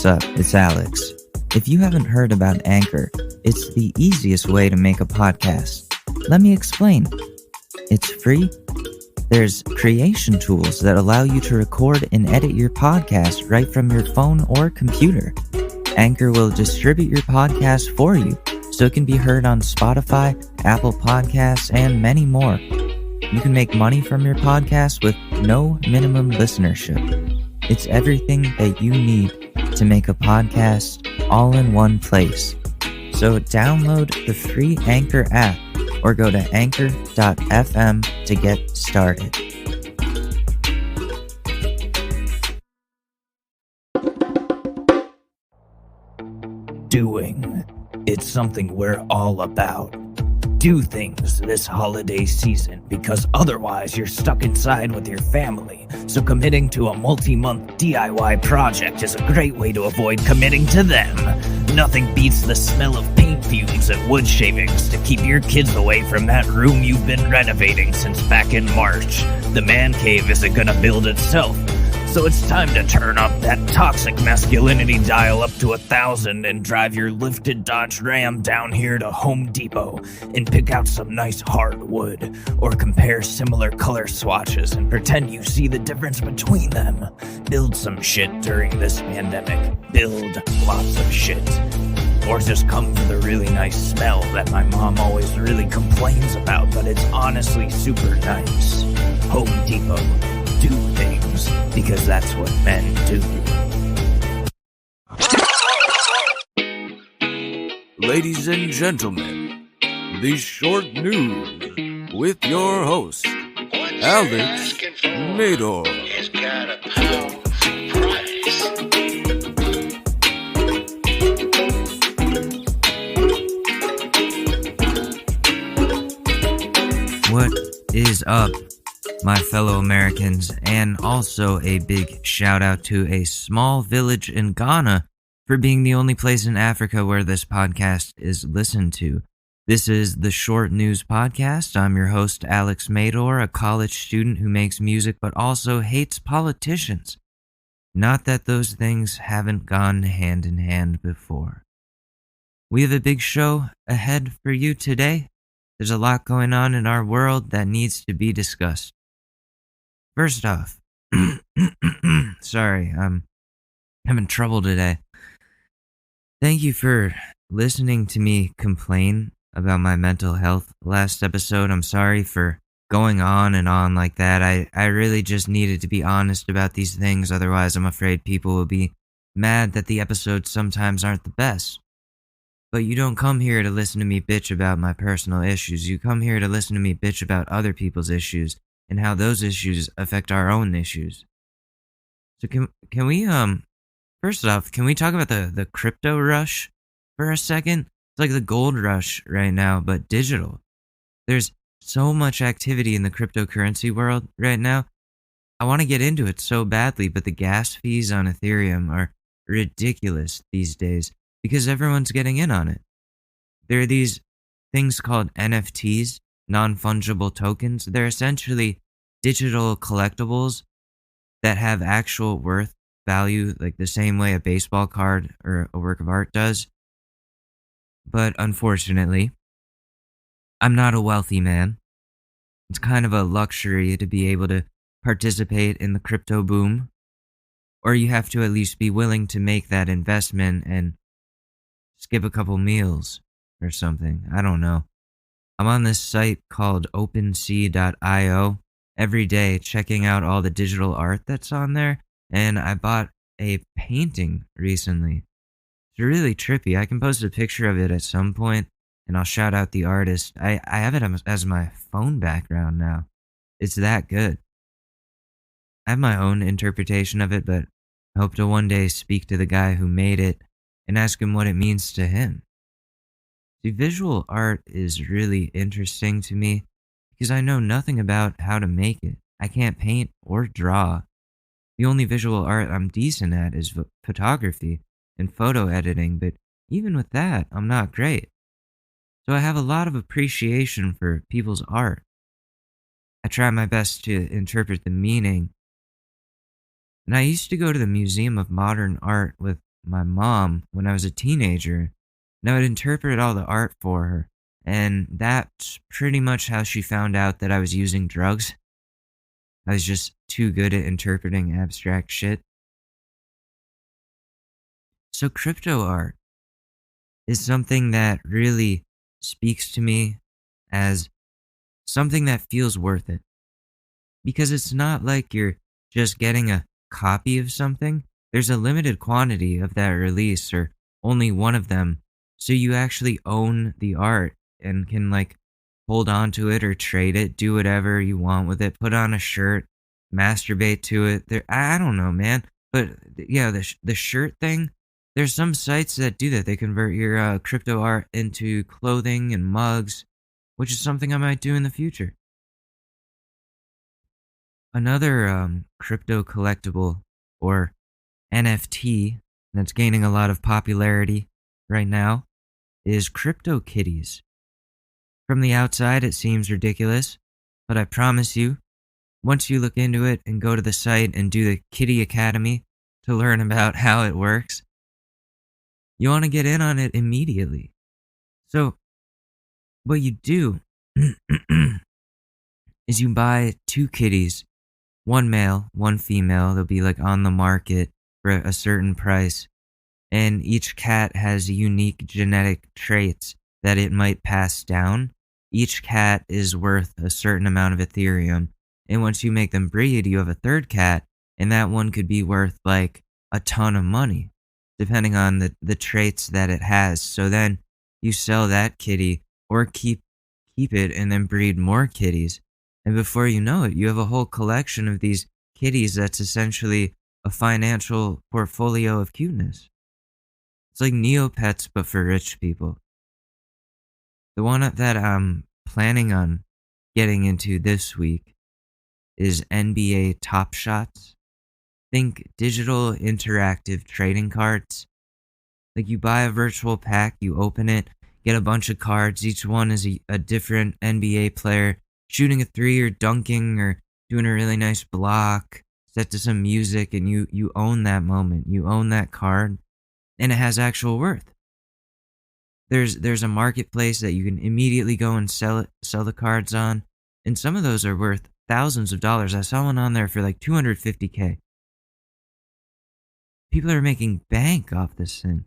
What's up? It's Alex. If you haven't heard about Anchor, it's the easiest way to make a podcast. Let me explain. It's free. There's creation tools that allow you to record and edit your podcast right from your phone or computer. Anchor will distribute your podcast for you, so it can be heard on Spotify, Apple Podcasts, and many more. You can make money from your podcast with no minimum listenership. It's everything that you need to make a podcast all in one place. So download the free Anchor app or go to anchor.fm to get started. Doing. It's something we're all about. Do things this holiday season because otherwise you're stuck inside with your family. So committing to a multi-month DIY project is a great way to avoid committing to them. Nothing beats the smell of paint fumes and wood shavings to keep your kids away from that room you've been renovating since back in March. The man cave isn't gonna build itself. So it's time to turn up that toxic masculinity dial up to 1,000 and drive your lifted Dodge Ram down here to Home Depot and pick out some nice hardwood, or compare similar color swatches and pretend you see the difference between them. Build some shit during this pandemic. Build lots of shit. Or just come for the really nice smell that my mom always really complains about, but it's honestly super nice. Home Depot. Do things because that's what men do. Ladies and gentlemen, the short news with your host, Alex Madore. It's got a pound price. What is up, my fellow Americans, and also a big shout out to a small village in Ghana for being the only place in Africa where this podcast is listened to. This is the Short News Podcast. I'm your host, Alex Madore, a college student who makes music but also hates politicians. Not that those things haven't gone hand in hand before. We have a big show ahead for you today. There's a lot going on in our world that needs to be discussed. First off, sorry, I'm having trouble today. Thank you for listening to me complain about my mental health last episode. I'm sorry for going on and on like that. I really just needed to be honest about these things. Otherwise, I'm afraid people will be mad that the episodes sometimes aren't the best. But you don't come here to listen to me bitch about my personal issues. You come here to listen to me bitch about other people's issues and how those issues affect our own issues. So can we first off, can we talk about the crypto rush for a second? It's like the gold rush right now, but digital. There's so much activity in the cryptocurrency world right now. I want to get into it so badly, but the gas fees on Ethereum are ridiculous these days because everyone's getting in on it. There are these things called NFTs, non-fungible tokens. They're essentially digital collectibles that have actual worth value, like the same way a baseball card or a work of art does. But unfortunately, I'm not a wealthy man. It's kind of a luxury to be able to participate in the crypto boom, or you have to at least be willing to make that investment and skip a couple meals or something. I don't know. I'm on this site called OpenSea.io every day checking out all the digital art that's on there, and I bought a painting recently. It's really trippy. I can post a picture of it at some point, and I'll shout out the artist. I have it as my phone background now. It's that good. I have my own interpretation of it, but I hope to one day speak to the guy who made it and ask him what it means to him. See, visual art is really interesting to me because I know nothing about how to make it. I can't paint or draw. The only visual art I'm decent at is photography and photo editing, but even with that, I'm not great. So I have a lot of appreciation for people's art. I try my best to interpret the meaning. And I used to go to the Museum of Modern Art with my mom when I was a teenager, and I would interpret all the art for her. And that's pretty much how she found out that I was using drugs. I was just too good at interpreting abstract shit. So crypto art is something that really speaks to me as something that feels worth it. Because it's not like you're just getting a copy of something. There's a limited quantity of that release, or only one of them. So you actually own the art and can like hold on to it or trade it, do whatever you want with it, put on a shirt, masturbate to it. I don't know, man. But yeah, the shirt thing, there's some sites that do that. They convert your crypto art into clothing and mugs, which is something I might do in the future. Another crypto collectible, or NFT, that's gaining a lot of popularity right now is Cryptokitties. From the outside, it seems ridiculous, but I promise you, once you look into it and go to the site and do the Kitty Academy to learn about how it works, you want to get in on it immediately. So, what you do is you buy two kitties, one male, one female. They'll be like on the market for a certain price. And each cat has unique genetic traits that it might pass down. Each cat is worth a certain amount of Ethereum. And once you make them breed, you have a third cat, and that one could be worth like a ton of money, depending on the traits that it has. So then you sell that kitty or keep it and then breed more kitties. And before you know it, you have a whole collection of these kitties that's essentially a financial portfolio of cuteness. It's like Neopets, but for rich people. The one that I'm planning on getting into this week is NBA Top Shots. Think digital interactive trading cards. Like you buy a virtual pack, you open it, get a bunch of cards. Each one is a different NBA player shooting a three or dunking or doing a really nice block, set to some music, and you own that moment. You own that card, and it has actual worth. There's a marketplace that you can immediately go and sell the cards on, and some of those are worth thousands of dollars. I saw one on there for like $250K. People are making bank off this thing.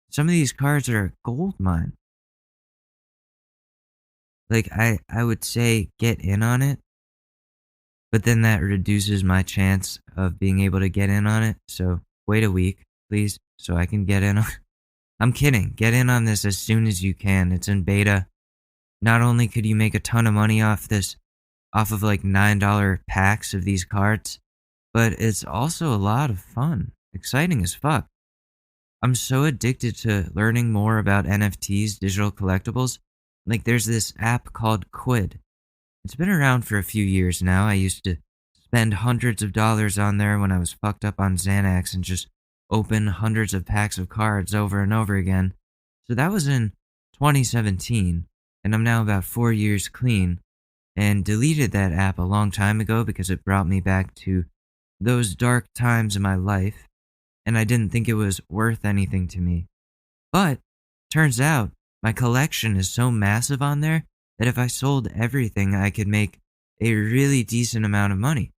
Some of these cards are a gold mine. Like, I would say get in on it, but then that reduces my chance of being able to get in on it. So wait a week, please, so I can get in on it. I'm kidding. Get in on this as soon as you can. It's in beta. Not only could you make a ton of money off of like $9 packs of these cards, but it's also a lot of fun. Exciting as fuck. I'm so addicted to learning more about NFTs, digital collectibles. Like there's this app called Quid. It's been around for a few years now. I used to spend hundreds of dollars on there when I was fucked up on Xanax and just open hundreds of packs of cards over and over again. So that was in 2017, and I'm now about 4 years clean, and deleted that app a long time ago because it brought me back to those dark times in my life, and I didn't think it was worth anything to me. But turns out my collection is so massive on there that if I sold everything, I could make a really decent amount of money.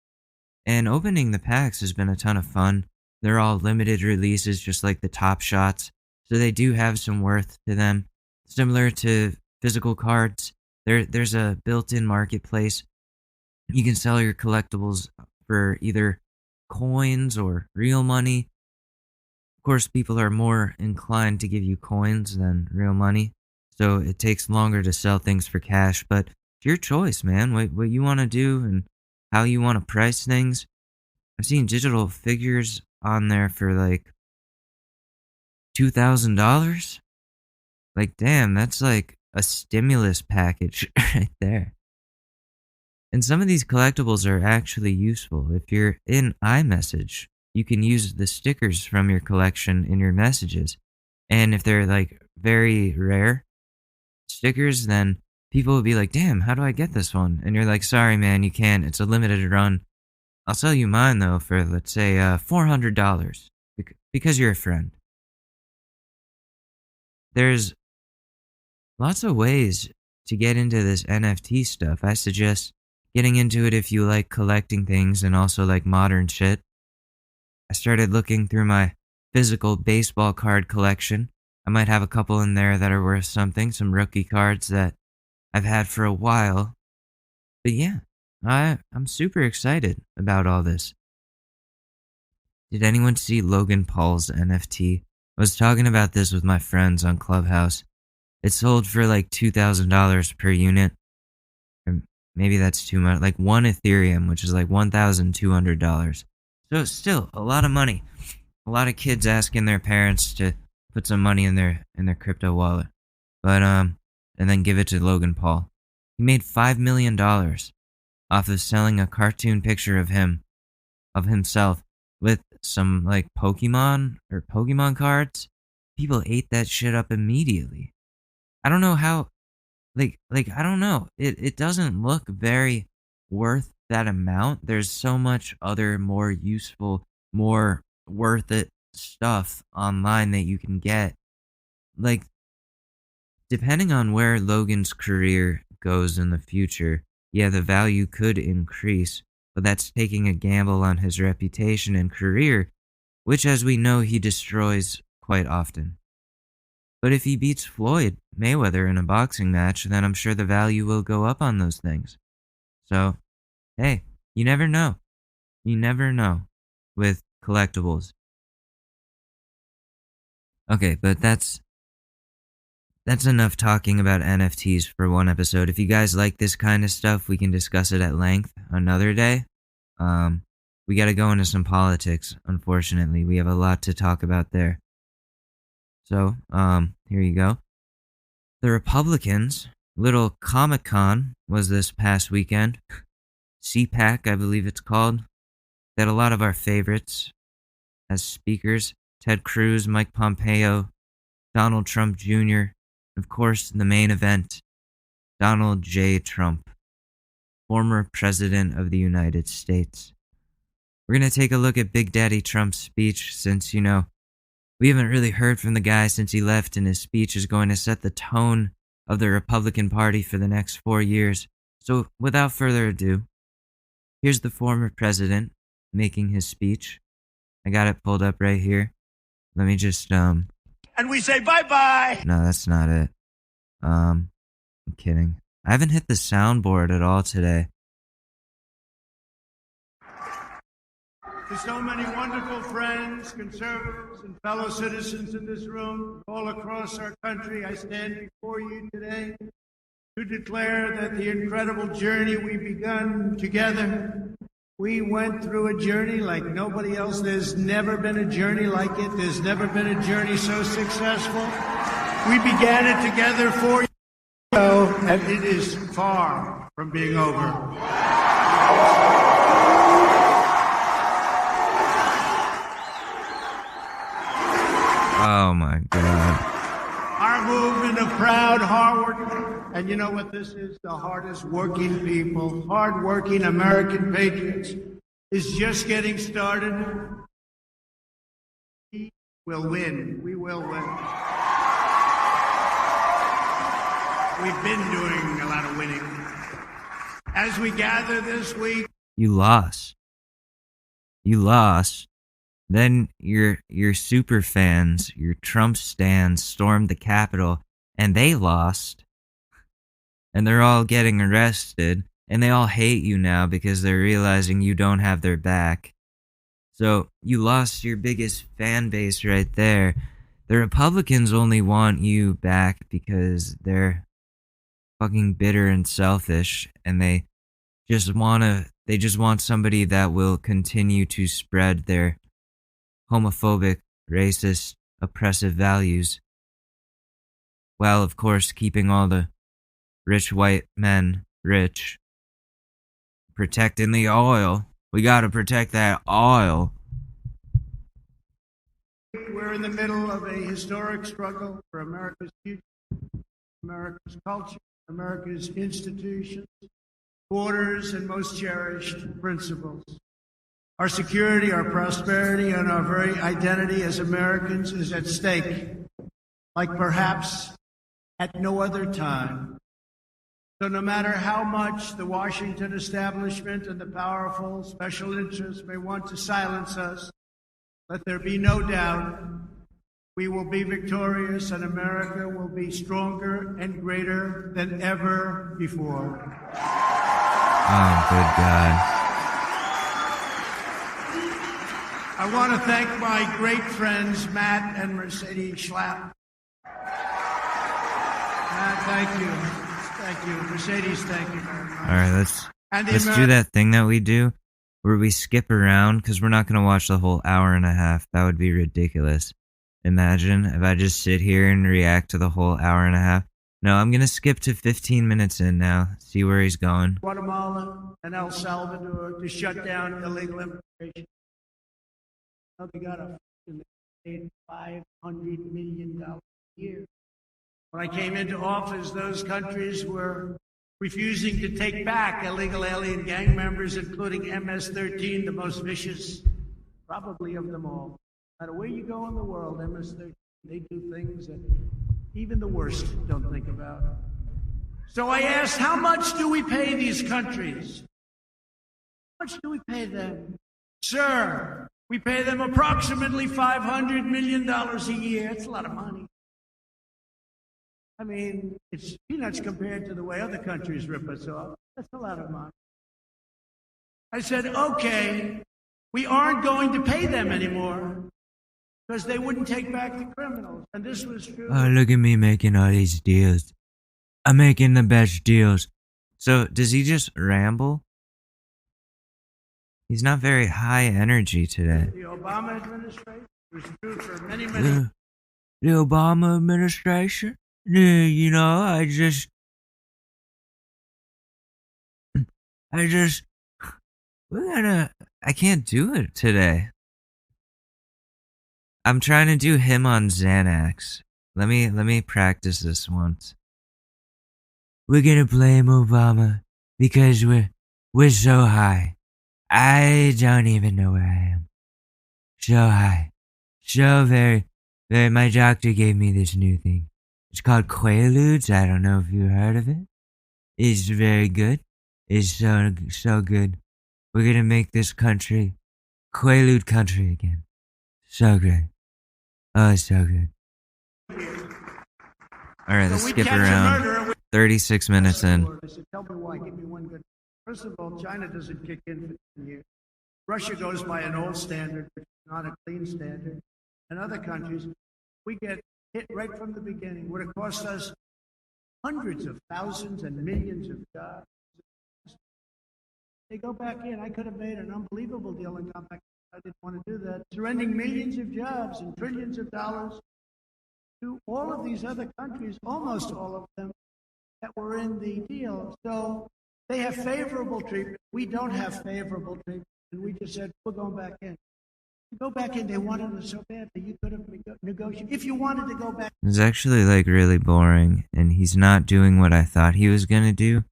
And opening the packs has been a ton of fun. They're all limited releases, just like the Top Shots, so they do have some worth to them. Similar to physical cards, there's a built-in marketplace. You can sell your collectibles for either coins or real money. Of course, people are more inclined to give you coins than real money, so it takes longer to sell things for cash, but it's your choice, man, what you want to do and how you want to price things. I've seen digital figures on there for like $2,000. Like, damn, that's like a stimulus package right there. And some of these collectibles are actually useful. If you're in iMessage, you can use the stickers from your collection in your messages. And if they're like very rare stickers, then people will be like, damn, how do I get this one? And you're like, sorry, man, you can't. It's a limited run. I'll sell you mine, though, for, let's say, $400. Because you're a friend. there's lots of ways to get into this NFT stuff. I suggest getting into it if you like collecting things and also like modern shit. I started looking through my physical baseball card collection. I might have a couple in there that are worth something, some rookie cards that I've had for a while. But yeah, I'm super excited about all this. Did anyone see Logan Paul's NFT? I was talking about this with my friends on Clubhouse. It sold for like $2,000 per unit. Or maybe that's too much. Like 1 Ethereum, which is like $1,200. So it's still a lot of money. A lot of kids asking their parents to put some money in their crypto wallet. But and then give it to Logan Paul. He made $5 million off of selling a cartoon picture of himself with some like Pokemon cards. People ate that shit up immediately. I don't know how, like I don't know. It doesn't look very worth that amount. There's so much other more useful, more worth it stuff online that you can get. Like, depending on where Logan's career goes in the future, yeah, the value could increase, but that's taking a gamble on his reputation and career, which, as we know, he destroys quite often. But if he beats Floyd Mayweather in a boxing match, then I'm sure the value will go up on those things. So, hey, you never know. You never know with collectibles. Okay, but that's enough talking about NFTs for one episode. If you guys like this kind of stuff, we can discuss it at length another day. We got to go into some politics, unfortunately. We have a lot to talk about there. So, here you go. The Republicans, little Comic-Con was this past weekend. CPAC, I believe it's called. They had a lot of our favorites as speakers. Ted Cruz, Mike Pompeo, Donald Trump Jr., of course, the main event, Donald J. Trump, former President of the United States. We're going to take a look at Big Daddy Trump's speech since, we haven't really heard from the guy since he left, and his speech is going to set the tone of the Republican Party for the next 4 years. So, without further ado, here's the former president making his speech. I got it pulled up right here. Let me just, And we say bye-bye! No, that's not it. I'm kidding. I haven't hit the soundboard at all today. To so many wonderful friends, conservatives, and fellow citizens in this room, all across our country, I stand before you today to declare that the incredible journey we've begun together, we went through a journey like nobody else. There's never been a journey like it. There's never been a journey so successful. We began it together 4 years ago, and it is far from being over. Oh my God. Our movement of proud, hard-working, and you know what this is? The hardest working people, hard-working American patriots, is just getting started. We will win. We will win. We've been doing a lot of winning. As we gather this week... You lost. Then your super fans, your Trump stans, stormed the Capitol, and they lost. And they're all getting arrested, and they all hate you now because they're realizing you don't have their back. So you lost your biggest fan base right there. The Republicans only want you back because they're fucking bitter and selfish, and they just want somebody that will continue to spread their homophobic, racist, oppressive values, while of course keeping all the rich white men rich. Protecting the oil. We gotta protect that oil. We're in the middle of a historic struggle for America's future, America's culture, America's institutions, borders, and most cherished principles. Our security, our prosperity, and our very identity as Americans is at stake. like perhaps at no other time. So no matter how much the Washington establishment and the powerful special interests may want to silence us, let there be no doubt we will be victorious and America will be stronger and greater than ever before. Oh, good God. I want to thank my great friends, Matt and Mercedes Schlapp. Matt, thank you. Thank you. Mercedes, thank you very much. All right, let's do that thing that we do where we skip around because we're not going to watch the whole hour and a half. That would be ridiculous. Imagine if I just sit here and react to the whole hour and a half. No, I'm going to skip to 15 minutes in now, see where he's going. Guatemala and El Salvador to shut down illegal immigration. Now they got a $500 million a year. When I came into office, those countries were refusing to take back illegal alien gang members, including MS-13, the most vicious, probably of them all. No matter where you go in the world, MS-13, they do things that even the worst don't think about. So I asked, how much do we pay these countries? How much do we pay them? Sir, we pay them approximately $500 million a year. It's a lot of money. I mean, it's peanuts compared to the way other countries rip us off. That's a lot of money. I said, okay, we aren't going to pay them anymore because they wouldn't take back the criminals. And this was true. Oh, look at me making all these deals. I'm making the best deals. So, does he just ramble? He's not very high energy today. The Obama administration was true for many. The Obama administration? You know, I can't do it today. I'm trying to do him on Xanax. Let me practice this once. We're gonna blame Obama because we're so high. I don't even know where I am. So high. So very, my doctor gave me this new thing. It's called Quaaludes. I don't know if you heard of it. It's very good. It's so good. We're gonna make this country Quaalude country again. So great. Oh, it's so good. All right, let's skip around. 36 minutes in. I said, tell me why. Give me one good. First of all, China doesn't kick in for 10 years. Russia goes by an old standard, which is not a clean standard. And other countries, we get hit right from the beginning. Would have cost us hundreds of thousands and millions of jobs. They go back in. I could have made an unbelievable deal and come back. I didn't want to do that. Surrendering millions of jobs and trillions of dollars to all of these other countries, almost all of them, that were in the deal. So they have favorable treatment. We don't have favorable treatment. And we just said, we're going back in. To go back in, they wanted us so badly. You could have negotiated. If you wanted to go back. It's actually like really boring, and he's not doing what I thought he was gonna do,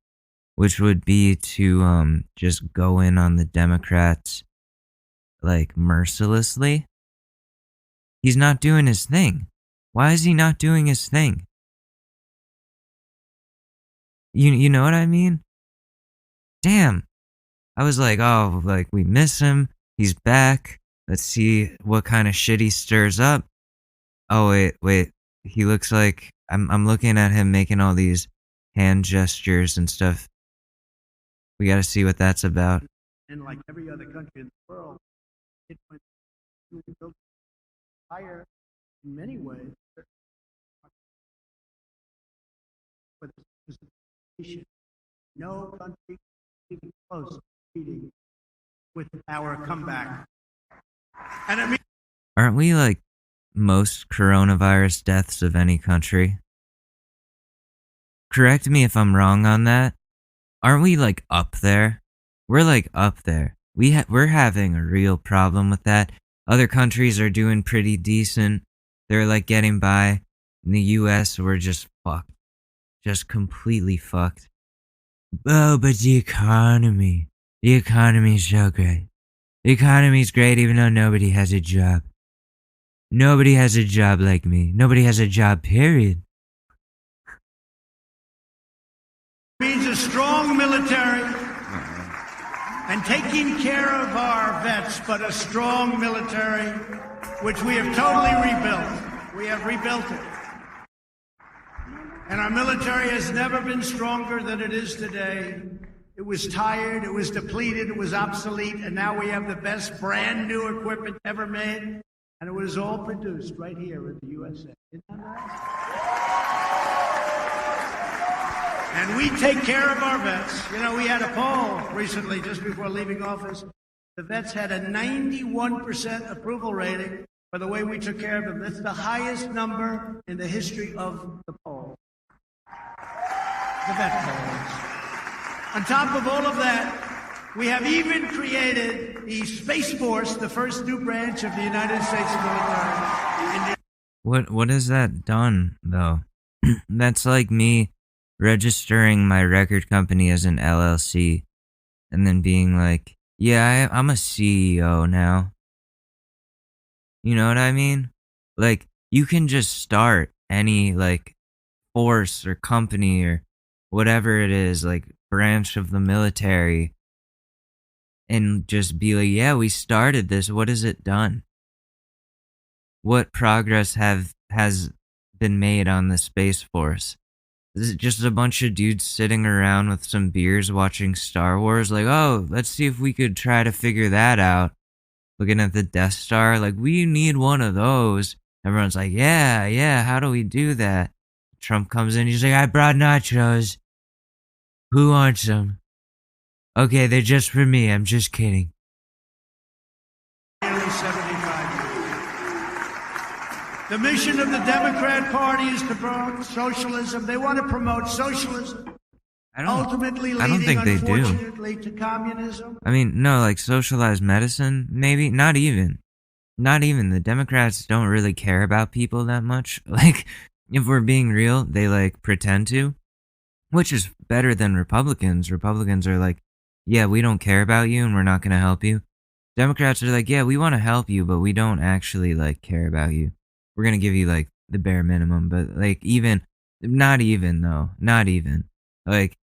which would be to just go in on the Democrats like mercilessly. He's not doing his thing. Why is he not doing his thing? You know what I mean? Damn. I was like, oh, like we miss him. He's back. Let's see what kind of shit he stirs up. Oh wait. He looks like I'm looking at him making all these hand gestures and stuff. We got to see what that's about. And like every other country in the world, it went higher in many ways. But no country even close to competing with our comeback. And I mean, aren't we like most coronavirus deaths of any country? Correct me if I'm wrong on that. Aren't we like up there? We're like up there. We're having a real problem with that. Other countries are doing pretty decent. They're like getting by. In the US, we're just fucked. Just completely fucked. Oh, but the economy is so great. The economy's great even though nobody has a job. Nobody has a job like me. Nobody has a job, period. Means a strong military and taking care of our vets, but a strong military, which we have totally rebuilt. We have rebuilt it. And our military has never been stronger than it is today. It was tired, it was depleted, it was obsolete, and now we have the best brand new equipment ever made. And it was all produced right here in the USA. Isn't that right? And we take care of our vets. You know, we had a poll recently, just before leaving office. The vets had a 91% approval rating for the way we took care of them. That's the highest number in the history of the poll. The vet polls. On top of all of that, we have even created the Space Force, the first new branch of the United States military. What has that done, though? That's like me registering my record company as an LLC and then being like, yeah, I'm a CEO now. You know what I mean? Like, you can just start any, like, force or company or whatever it is, like, branch of the military, and just be like, yeah, we started this. What has it done? What progress has been made on the Space Force? Is it just a bunch of dudes sitting around with some beers watching Star Wars? Like, oh, let's see if we could try to figure that out. Looking at the Death Star, like, we need one of those. Everyone's like, yeah, how do we do that? Trump comes in, he's like, I brought nachos. Who wants them? Okay, they're just for me. I'm just kidding. Nearly 75 years. The mission of the Democrat Party is to promote socialism. They want to promote socialism, ultimately leading, unfortunately, to communism. I mean, no, like socialized medicine, maybe? Not even. The Democrats don't really care about people that much. Like, if we're being real, they, like, pretend to, which is better than Republicans. Republicans are like, yeah, we don't care about you and we're not going to help you. Democrats are like, yeah, we want to help you, but we don't actually, like, care about you. We're going to give you, like, the bare minimum, but, like, not even. Like,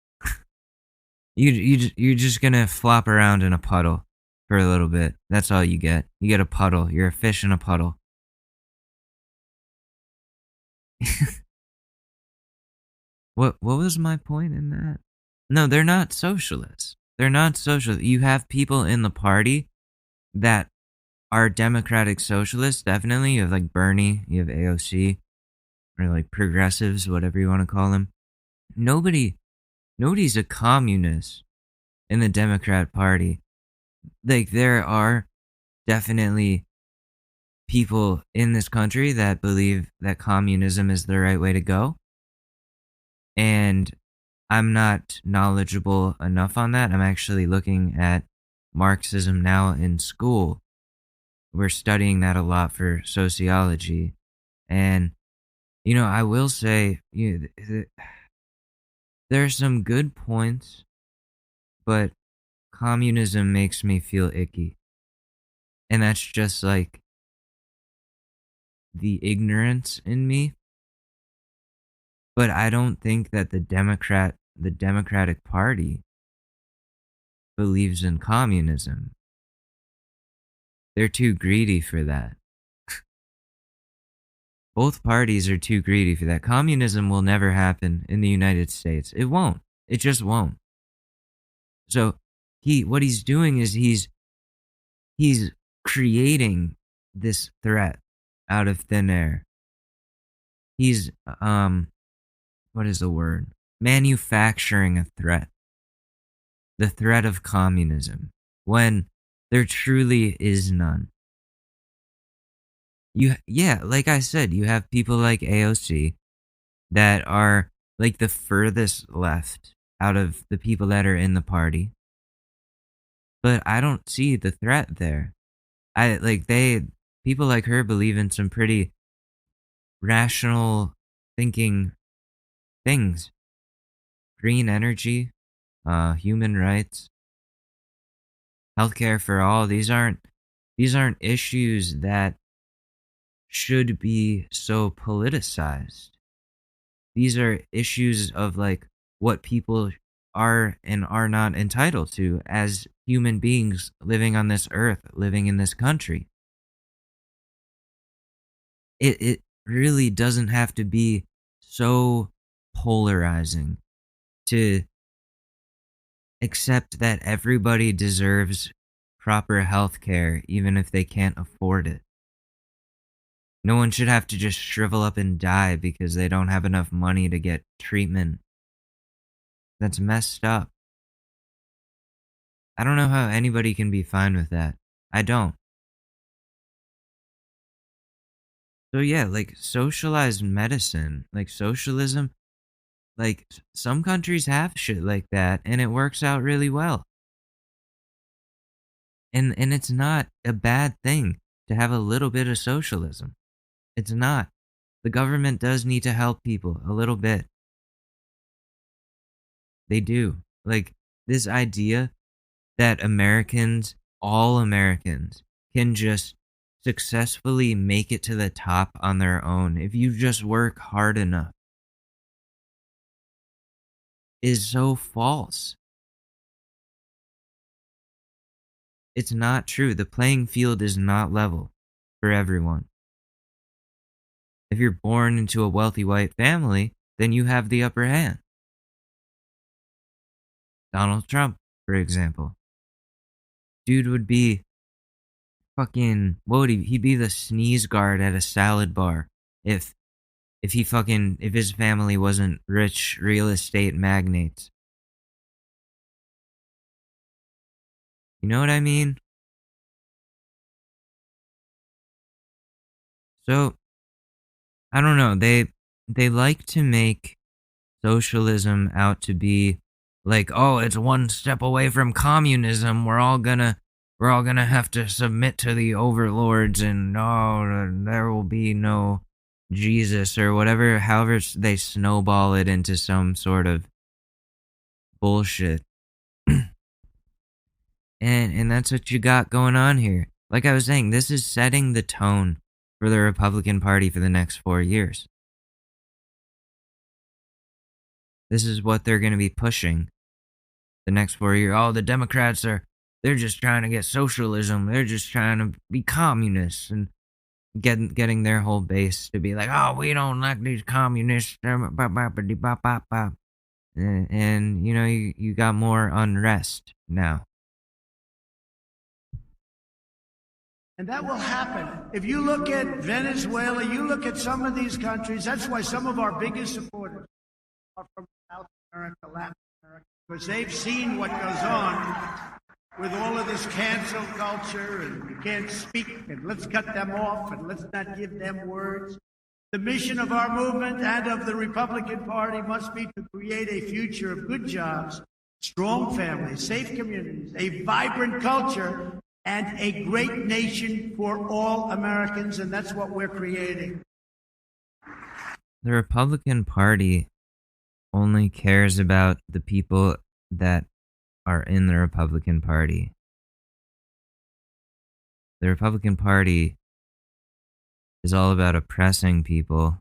you're just going to flop around in a puddle for a little bit. That's all you get. You get a puddle. You're a fish in a puddle. What was my point in that? No, they're not socialists. They're not socialists. You have people in the party that are democratic socialists, definitely. You have, like, Bernie, you have AOC, or, like, progressives, whatever you want to call them. Nobody's a communist in the Democrat Party. Like, there are definitely people in this country that believe that communism is the right way to go. And I'm not knowledgeable enough on that. I'm actually looking at Marxism now in school. We're studying that a lot for sociology. And, you know, I will say, there are some good points, but communism makes me feel icky. And that's just like the ignorance in me. But I don't think that the Democratic Party believes in communism. They're too greedy for that. Both parties are too greedy for that. Communism will never happen in the United States. It won't. It just won't. So what he's doing is he's creating this threat out of thin air. He's what is the word? Manufacturing a threat. The threat of communism, when there truly is none. Like I said, you have people like AOC that are like the furthest left out of the people that are in the party. But I don't see the threat there. People like her believe in some pretty rational thinking things. Green energy, human rights, healthcare for all. These aren't issues that should be so politicized. These are issues of like what people are and are not entitled to as human beings living on this earth, living in this country. It really doesn't have to be so polarizing to accept that everybody deserves proper health care even if they can't afford it. No one should have to just shrivel up and die because they don't have enough money to get treatment. That's messed up. I don't know how anybody can be fine with that. I don't. So yeah, like socialized medicine, like socialism, like some countries have shit like that and it works out really well. And it's not a bad thing to have a little bit of socialism. It's not. The government does need to help people a little bit. They do. Like this idea that Americans, all Americans, can just successfully make it to the top on their own if you just work hard enough is so false. It's not true. The playing field is not level for everyone. If you're born into a wealthy white family, then you have the upper hand. Donald Trump, for example. Dude would be fucking, what would he'd be the sneeze guard at a salad bar if if his family wasn't rich real estate magnates. You know what I mean? So I don't know. They like to make socialism out to be like, oh, it's one step away from communism. We're all gonna have to submit to the overlords, and there will be no Jesus or whatever. However, they snowball it into some sort of bullshit, and that's what you got going on here. Like I was saying, this is setting the tone for the Republican Party for the next 4 years. This is what they're going to be pushing the next 4 years. Oh, the Democrats they're just trying to get socialism. They're just trying to be communists and getting their whole base to be like, oh, we don't like these communists. And you know, you got more unrest now. And that will happen. If you look at Venezuela, you look at some of these countries, that's why some of our biggest supporters are from South America, Latin America, because they've seen what goes on with all of this cancel culture, and you can't speak, and let's cut them off, and let's not give them words. The mission of our movement and of the Republican Party must be to create a future of good jobs, strong families, safe communities, a vibrant culture, and a great nation for all Americans, and that's what we're creating. The Republican Party only cares about the people that are in the Republican Party. The Republican Party is all about oppressing people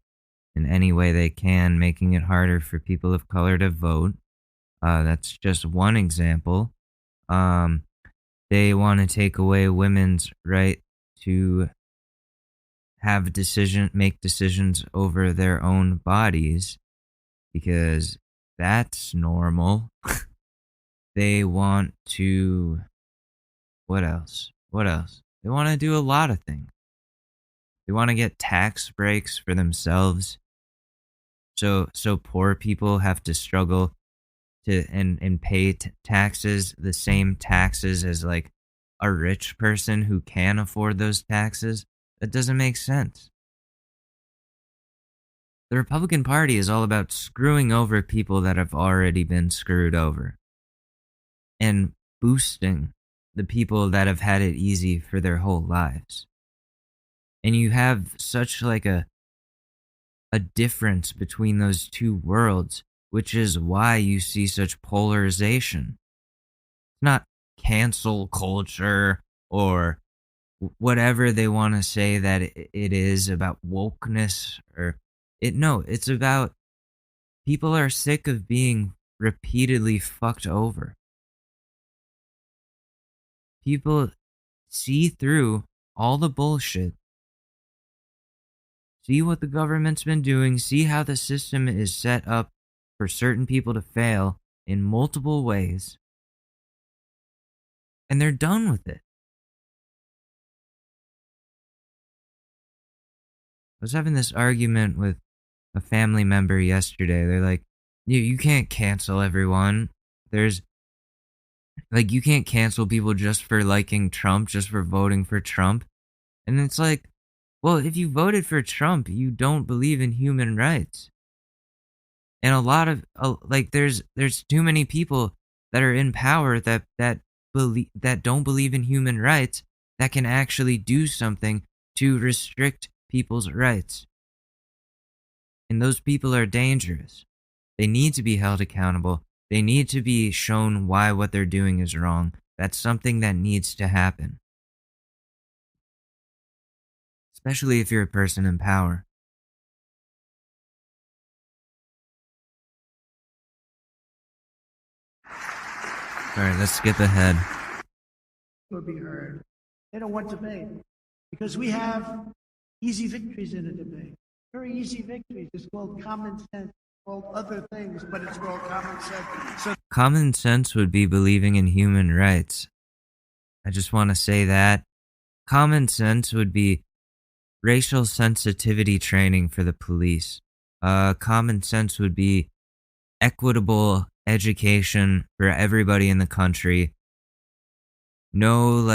in any way they can, making it harder for people of color to vote. That's just one example. They want to take away women's right to make decisions over their own bodies because that's normal. They want to, what else? They want to do a lot of things. They want to get tax breaks for themselves. So poor people have to struggle to and pay taxes, the same taxes as like a rich person who can afford those taxes. That doesn't make sense. The Republican Party is all about screwing over people that have already been screwed over and boosting the people that have had it easy for their whole lives. And you have such like a difference between those two worlds, which is why you see such polarization. It's not cancel culture or whatever they want to say that it is about wokeness or it's about people are sick of being repeatedly fucked over. People see through all the bullshit, see what the government's been doing, see how the system is set up for certain people to fail in multiple ways, and they're done with it. I was having this argument with a family member yesterday. They're like, you can't cancel everyone. There's like, you can't cancel people just for liking Trump, just for voting for Trump. And it's like, well, if you voted for Trump, you don't believe in human rights. And a lot of like, there's too many people that are in power that don't believe in human rights that can actually do something to restrict people's rights. And those people are dangerous. They need to be held accountable. They need to be shown why what they're doing is wrong. That's something that needs to happen. Especially if you're a person in power. Alright, let's skip ahead. Will be heard. They don't want debate because we have easy victories in a debate. Very easy victories. It's called common sense. It's called other things, but it's called common sense. So common sense would be believing in human rights. I just want to say that. Common sense would be racial sensitivity training for the police. Common sense would be equitable education for everybody in the country. No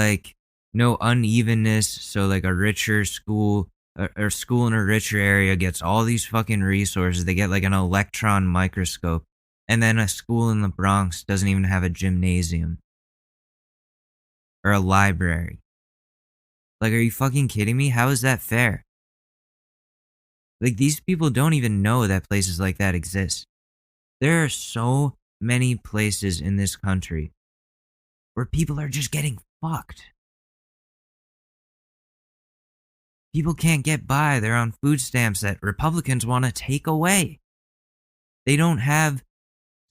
unevenness. So like a richer school or school in a richer area gets all these fucking resources. They get like an electron microscope. And then a school in the Bronx doesn't even have a gymnasium. Or a library. Like, are you fucking kidding me? How is that fair? Like, these people don't even know that places like that exist. There are so many places in this country where people are just getting fucked. People can't get by. They're on food stamps that Republicans want to take away. They don't have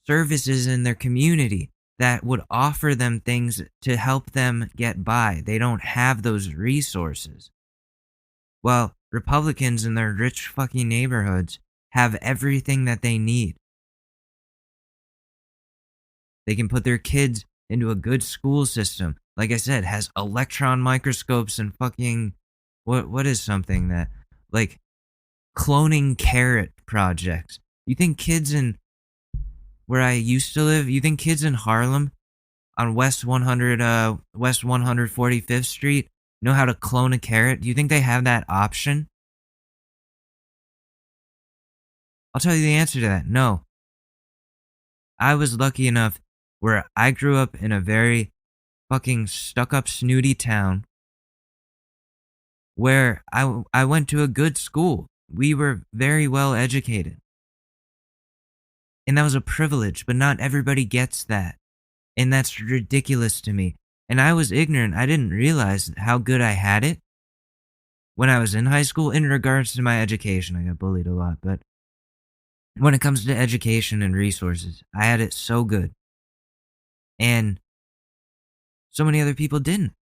services in their community that would offer them things to help them get by. They don't have those resources. Well, Republicans in their rich fucking neighborhoods have everything that they need. They can put their kids into a good school system. Like I said, has electron microscopes and fucking... What is something that... Like, cloning carrot projects. You think kids in... Where I used to live, you think kids in Harlem on West 145th Street know how to clone a carrot? Do you think they have that option? I'll tell you the answer to that. No. I was lucky enough where I grew up in a very fucking stuck-up snooty town where I went to a good school. We were very well educated. And that was a privilege, but not everybody gets that. And that's ridiculous to me. And I was ignorant. I didn't realize how good I had it when I was in high school in regards to my education. I got bullied a lot, but when it comes to education and resources, I had it so good. And so many other people didn't.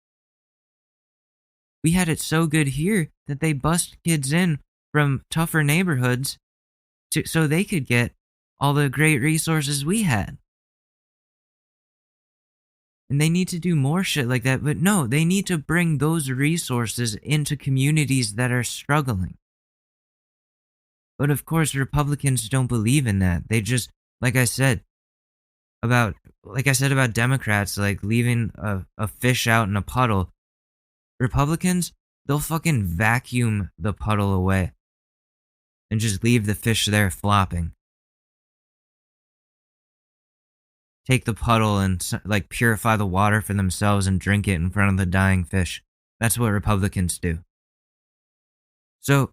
We had it so good here that they bust kids in from tougher neighborhoods so they could get all the great resources we had. And they need to do more shit like that, but no, they need to bring those resources into communities that are struggling. But of course, Republicans don't believe in that. They just, like I said about Democrats, like leaving a fish out in a puddle. Republicans, they'll fucking vacuum the puddle away and just leave the fish there flopping. Take the puddle and like purify the water for themselves and drink it in front of the dying fish. That's what Republicans do. So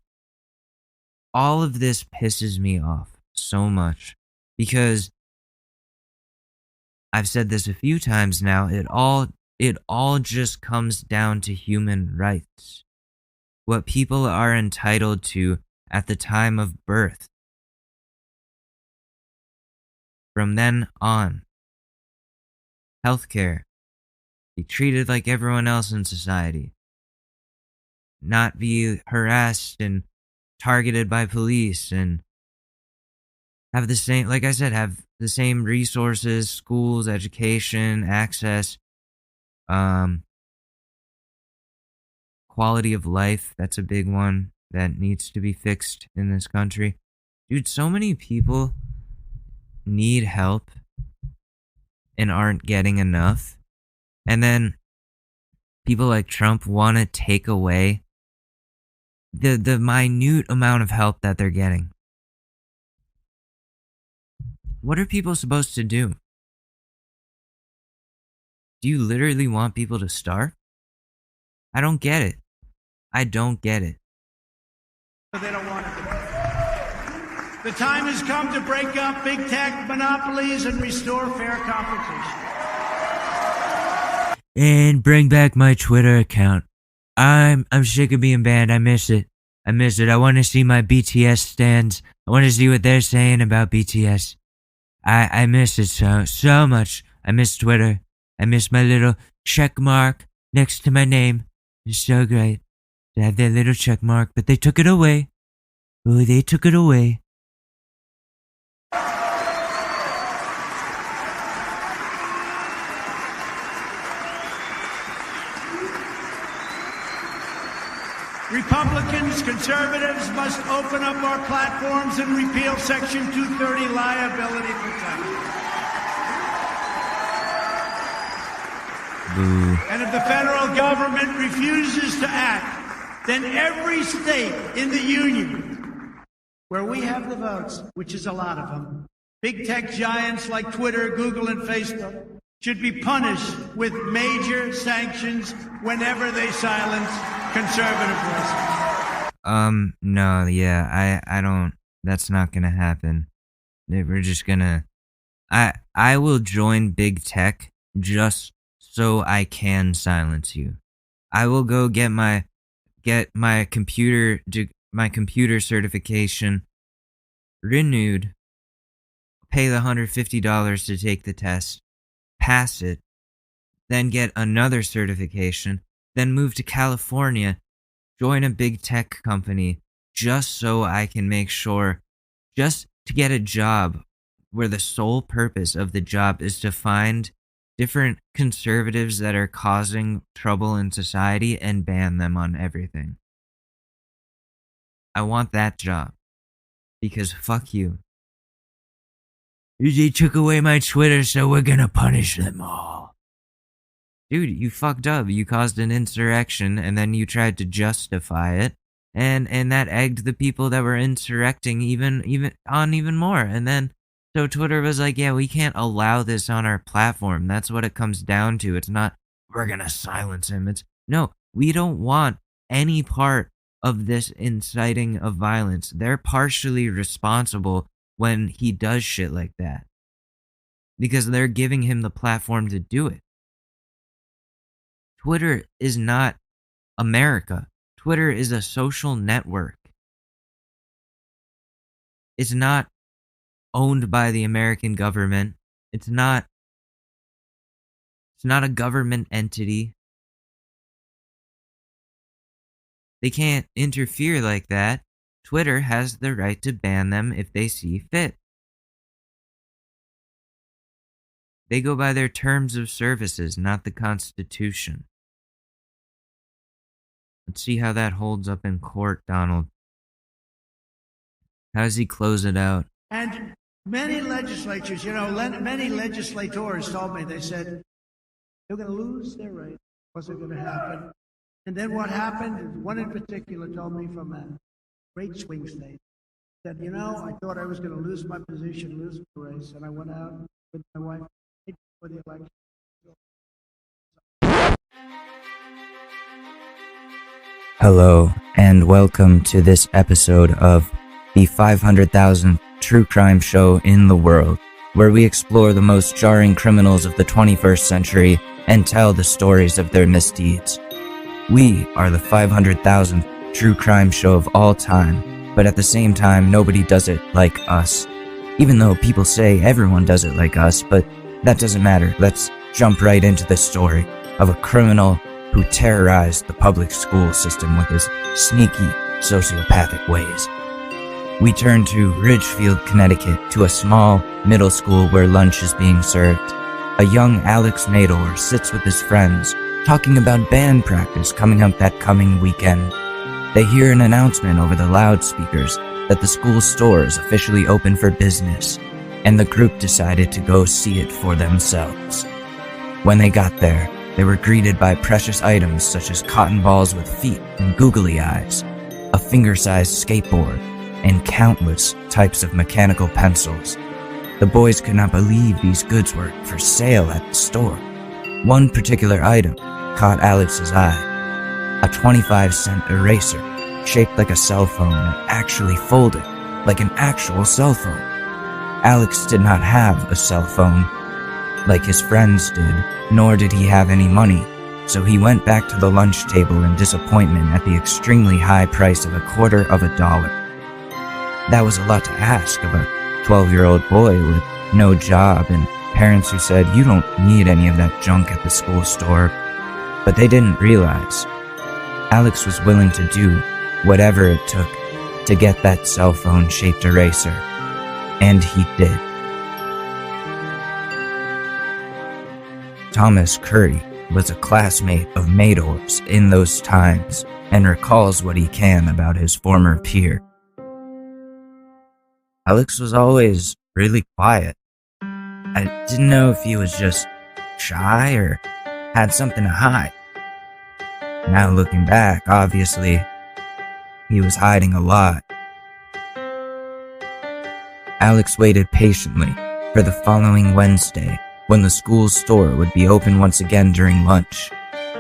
all of this pisses me off so much because I've said this a few times now. It all It all just comes down to human rights. What people are entitled to at the time of birth. From then on, healthcare, be treated like everyone else in society, not be harassed and targeted by police, and have the same, like I said, have the same resources, schools, education, access, quality of life. That's a big one that needs to be fixed in this country. Dude, so many people need help and aren't getting enough. And then people like Trump want to take away the minute amount of help that they're getting. What are people supposed to do? Do you literally want people to starve? I don't get it. I don't get it. They don't want it to be. The time has come to break up big tech monopolies and restore fair competition. And bring back my Twitter account. I'm sick of being banned. I miss it. I want to see my BTS stands. I want to see what they're saying about BTS. I miss it so much. I miss Twitter. I miss my little check mark next to my name. It's so great to have that little check mark, but they took it away. Oh, they took it away. Republicans, conservatives must open up our platforms and repeal Section 230 liability protection. Boo. And if the federal government refuses to act, then every state in the union where we have the votes, which is a lot of them, big tech giants like Twitter, Google, and Facebook should be punished with major sanctions whenever they silence conservative voices. No, yeah, I don't, that's not gonna happen. We're just gonna, I will join big tech just so I can silence you. I will go get my computer certification renewed, pay the $150 to take the test, pass it, then get another certification, then move to California, join a big tech company, just so I can make sure, just to get a job where the sole purpose of the job is to find different conservatives that are causing trouble in society and ban them on everything. I want that job. Because fuck you. They took away my Twitter, so we're gonna punish them all. Dude, you fucked up. You caused an insurrection, and then you tried to justify it, and that egged the people that were insurrecting even more. And then, so Twitter was like, yeah, we can't allow this on our platform. That's what it comes down to. It's not, we're gonna silence him. It's, no, we don't want any part of this inciting of violence. They're partially responsible when he does shit like that, because they're giving him the platform to do it. Twitter is not America. Twitter is a social network. It's not owned by the American government. It's not a government entity. They can't interfere like that. Twitter has the right to ban them if they see fit. They go by their terms of services, not the Constitution. Let's see how that holds up in court, Donald. How does he close it out? And many legislators, many legislators told me, they said, they're going to lose their right. What's going to happen? And then what happened, one in particular told me from a great swing state, said, I thought I was going to lose my position, lose my race, and I went out with my wife for the election. Hello, and welcome to this episode of the 500,000th true crime show in the world, where we explore the most jarring criminals of the 21st century and tell the stories of their misdeeds. We are the 500,000th true crime show of all time, but at the same time, nobody does it like us. Even though people say everyone does it like us, but that doesn't matter. Let's jump right into the story of a criminal who terrorized the public school system with his sneaky, sociopathic ways. We turn to Ridgefield, Connecticut, to a small middle school where lunch is being served. A young Alex Madore sits with his friends, talking about band practice coming up that coming weekend. They hear an announcement over the loudspeakers that the school store is officially open for business, and the group decided to go see it for themselves. When they got there, they were greeted by precious items such as cotton balls with feet and googly eyes, a finger-sized skateboard, and countless types of mechanical pencils. The boys could not believe these goods were for sale at the store. One particular item caught Alex's eye, a 25-cent eraser shaped like a cell phone and actually folded like an actual cell phone. Alex did not have a cell phone like his friends did, nor did he have any money, so he went back to the lunch table in disappointment at the extremely high price of $0.25. That was a lot to ask of a 12-year-old boy with no job and parents who said, "You don't need any of that junk at the school store." But they didn't realize Alex was willing to do whatever it took to get that cell phone-shaped eraser. And he did. Thomas Curry was a classmate of Madore's in those times and recalls what he can about his former peer. Alex was always really quiet. I didn't know if he was just shy or had something to hide. Now looking back, obviously, he was hiding a lot. Alex waited patiently for the following Wednesday when the school store would be open once again during lunch.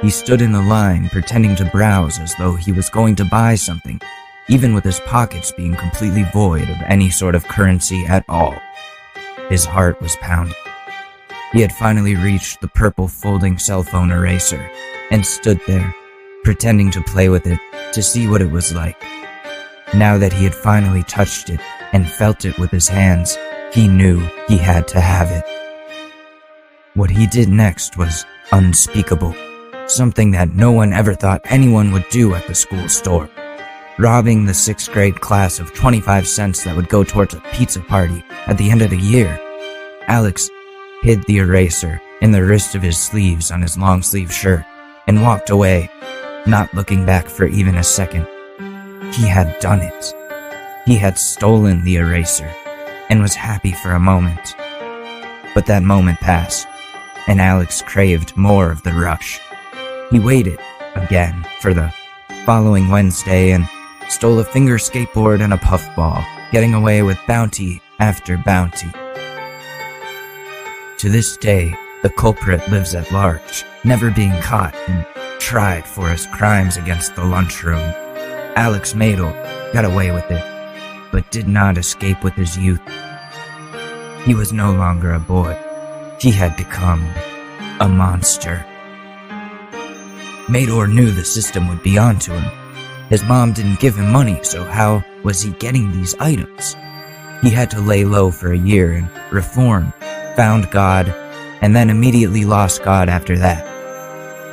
He stood in the line pretending to browse as though he was going to buy something, even with his pockets being completely void of any sort of currency at all. His heart was pounding. He had finally reached the purple folding cell phone eraser and stood there, pretending to play with it to see what it was like. Now that he had finally touched it and felt it with his hands, he knew he had to have it. What he did next was unspeakable, something that no one ever thought anyone would do at the school store. Robbing the 6th grade class of 25 cents that would go towards a pizza party at the end of the year. Alex hid the eraser in the wrist of his sleeves on his long-sleeve shirt and walked away, not looking back for even a second. He had done it. He had stolen the eraser and was happy for a moment. But that moment passed, and Alex craved more of the rush. He waited again for the following Wednesday and stole a finger skateboard and a puffball, getting away with bounty after bounty. To this day, the culprit lives at large, never being caught and tried for his crimes against the lunchroom. Alex Madore got away with it, but did not escape with his youth. He was no longer a boy. He had become a monster. Madore knew the system would be onto him. His mom didn't give him money, so how was he getting these items? He had to lay low for a year and reform, found God, and then immediately lost God after that.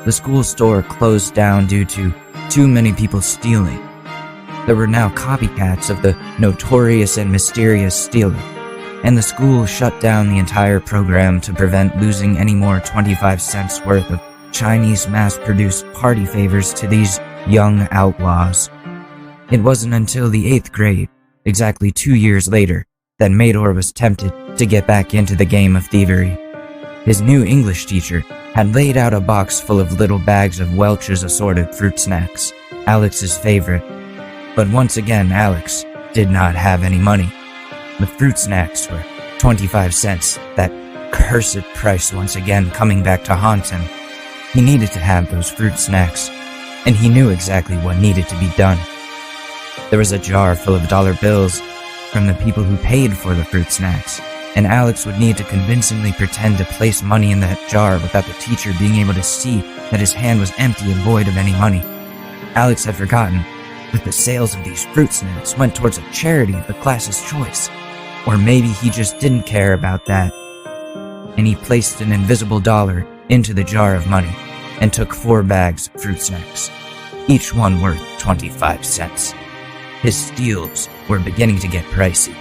The school store closed down due to too many people stealing. There were now copycats of the notorious and mysterious stealer, and the school shut down the entire program to prevent losing any more 25 cents worth of Chinese mass-produced party favors to these young outlaws. It wasn't until the 8th grade, exactly 2 years later, that Madore was tempted to get back into the game of thievery. His new English teacher had laid out a box full of little bags of Welch's assorted fruit snacks, Alex's favorite. But once again, Alex did not have any money. The fruit snacks were 25 cents, that cursed price once again coming back to haunt him. He needed to have those fruit snacks, and he knew exactly what needed to be done. There was a jar full of dollar bills from the people who paid for the fruit snacks, and Alex would need to convincingly pretend to place money in that jar without the teacher being able to see that his hand was empty and void of any money. Alex had forgotten that the sales of these fruit snacks went towards a charity of the class's choice. Or maybe he just didn't care about that, and he placed an invisible dollar into the jar of money and took 4 bags of fruit snacks, each one worth 25 cents. His steals were beginning to get pricey.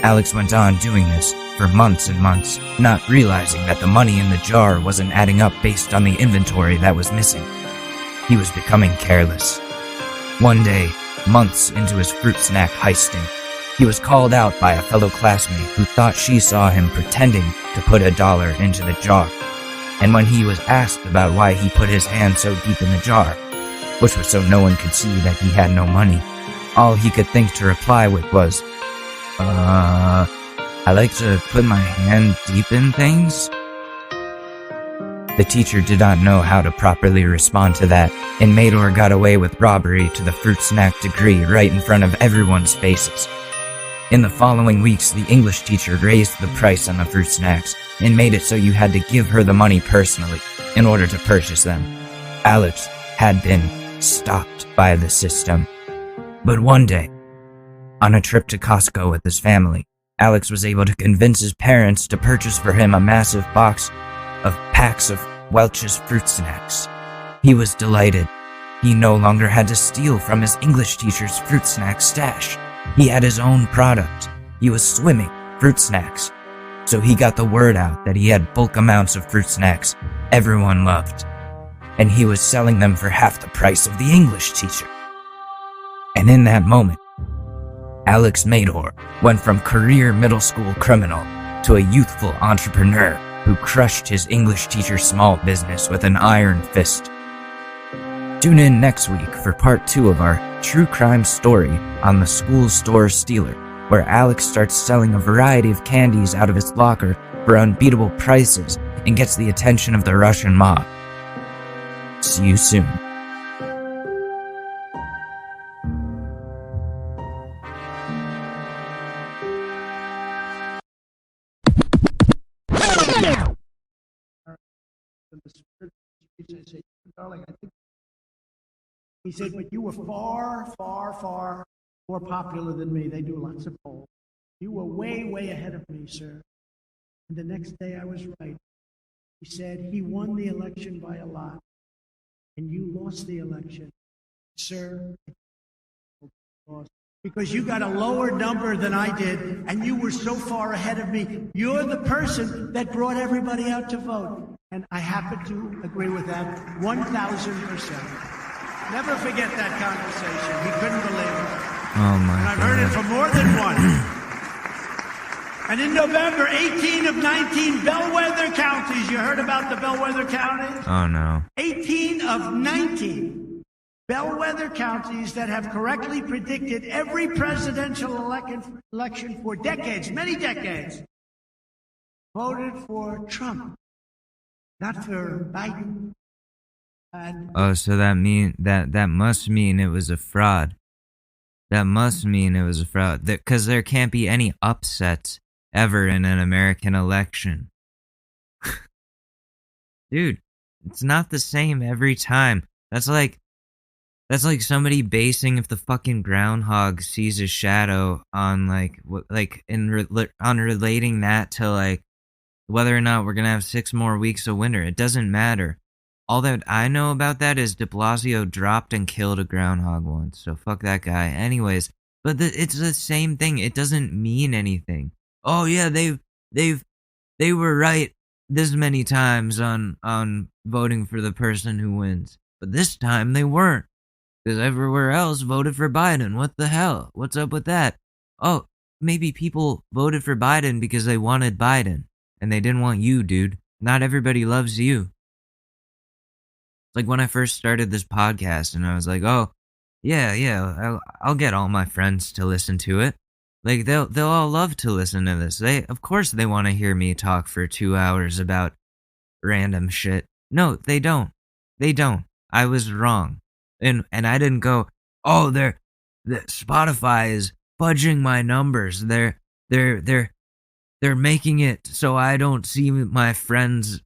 Alex went on doing this for months and months, not realizing that the money in the jar wasn't adding up based on the inventory that was missing. He was becoming careless. One day, months into his fruit snack heisting, he was called out by a fellow classmate who thought she saw him pretending to put $1 into the jar. And when he was asked about why he put his hand so deep in the jar, which was so no one could see that he had no money, all he could think to reply with was, I like to put my hand deep in things. The teacher did not know how to properly respond to that, and Madore got away with robbery to the fruit snack degree right in front of everyone's faces. In the following weeks, the English teacher raised the price on the fruit snacks and made it so you had to give her the money personally in order to purchase them. Alex had been stopped by the system. But one day, on a trip to Costco with his family, Alex was able to convince his parents to purchase for him a massive box of packs of Welch's fruit snacks. He was delighted. He no longer had to steal from his English teacher's fruit snack stash. He had his own product. He was swimming fruit snacks. So he got the word out that he had bulk amounts of fruit snacks everyone loved. And he was selling them for half the price of the English teacher. And in that moment, Alex Madore went from career middle school criminal to a youthful entrepreneur who crushed his English teacher's small business with an iron fist. Tune in next week for part 2 of our true crime story on the school store stealer, where Alex starts selling a variety of candies out of his locker for unbeatable prices and gets the attention of the Russian mob. See you soon. I said, darling, I think. He said, but you were far, far, far more popular than me. They do lots of polls. You were way, way ahead of me, sir. And the next day I was right. He said, he won the election by a lot, and you lost the election. Sir, because you got a lower number than I did, and you were so far ahead of me. You're the person that brought everybody out to vote. And I happen to agree with that 1,000%. Never forget that conversation. He couldn't believe it. Oh my And I've God. heard it from more than one. And in November, 18 of 19 bellwether counties, you heard about the bellwether counties? Oh no. 18 of 19 bellwether counties that have correctly predicted every presidential election for decades, many decades, voted for Trump, not for Biden. And Oh, so that must mean it was a fraud. That must mean it was a fraud. Because there can't be any upsets ever in an American election. Dude, it's not the same every time. That's like somebody basing if the fucking groundhog sees a shadow on on relating that to like whether or not we're gonna have 6 more weeks of winter. It doesn't matter. All that I know about that is De Blasio dropped and killed a groundhog once, so fuck that guy. Anyways, but it's the same thing. It doesn't mean anything. Oh yeah, they were right this many times on voting for the person who wins, but this time they weren't, because everywhere else voted for Biden. What the hell? What's up with that? Oh, maybe people voted for Biden because they wanted Biden, and they didn't want you, dude. Not everybody loves you. Like when I first started this podcast and I was like, oh, yeah, I'll get all my friends to listen to it. Like they'll all love to listen to this. Of course they want to hear me talk for 2 hours about random shit. No, they don't. They don't. I was wrong. And I didn't go, oh, Spotify is fudging my numbers. They're they're making it so I don't see my friends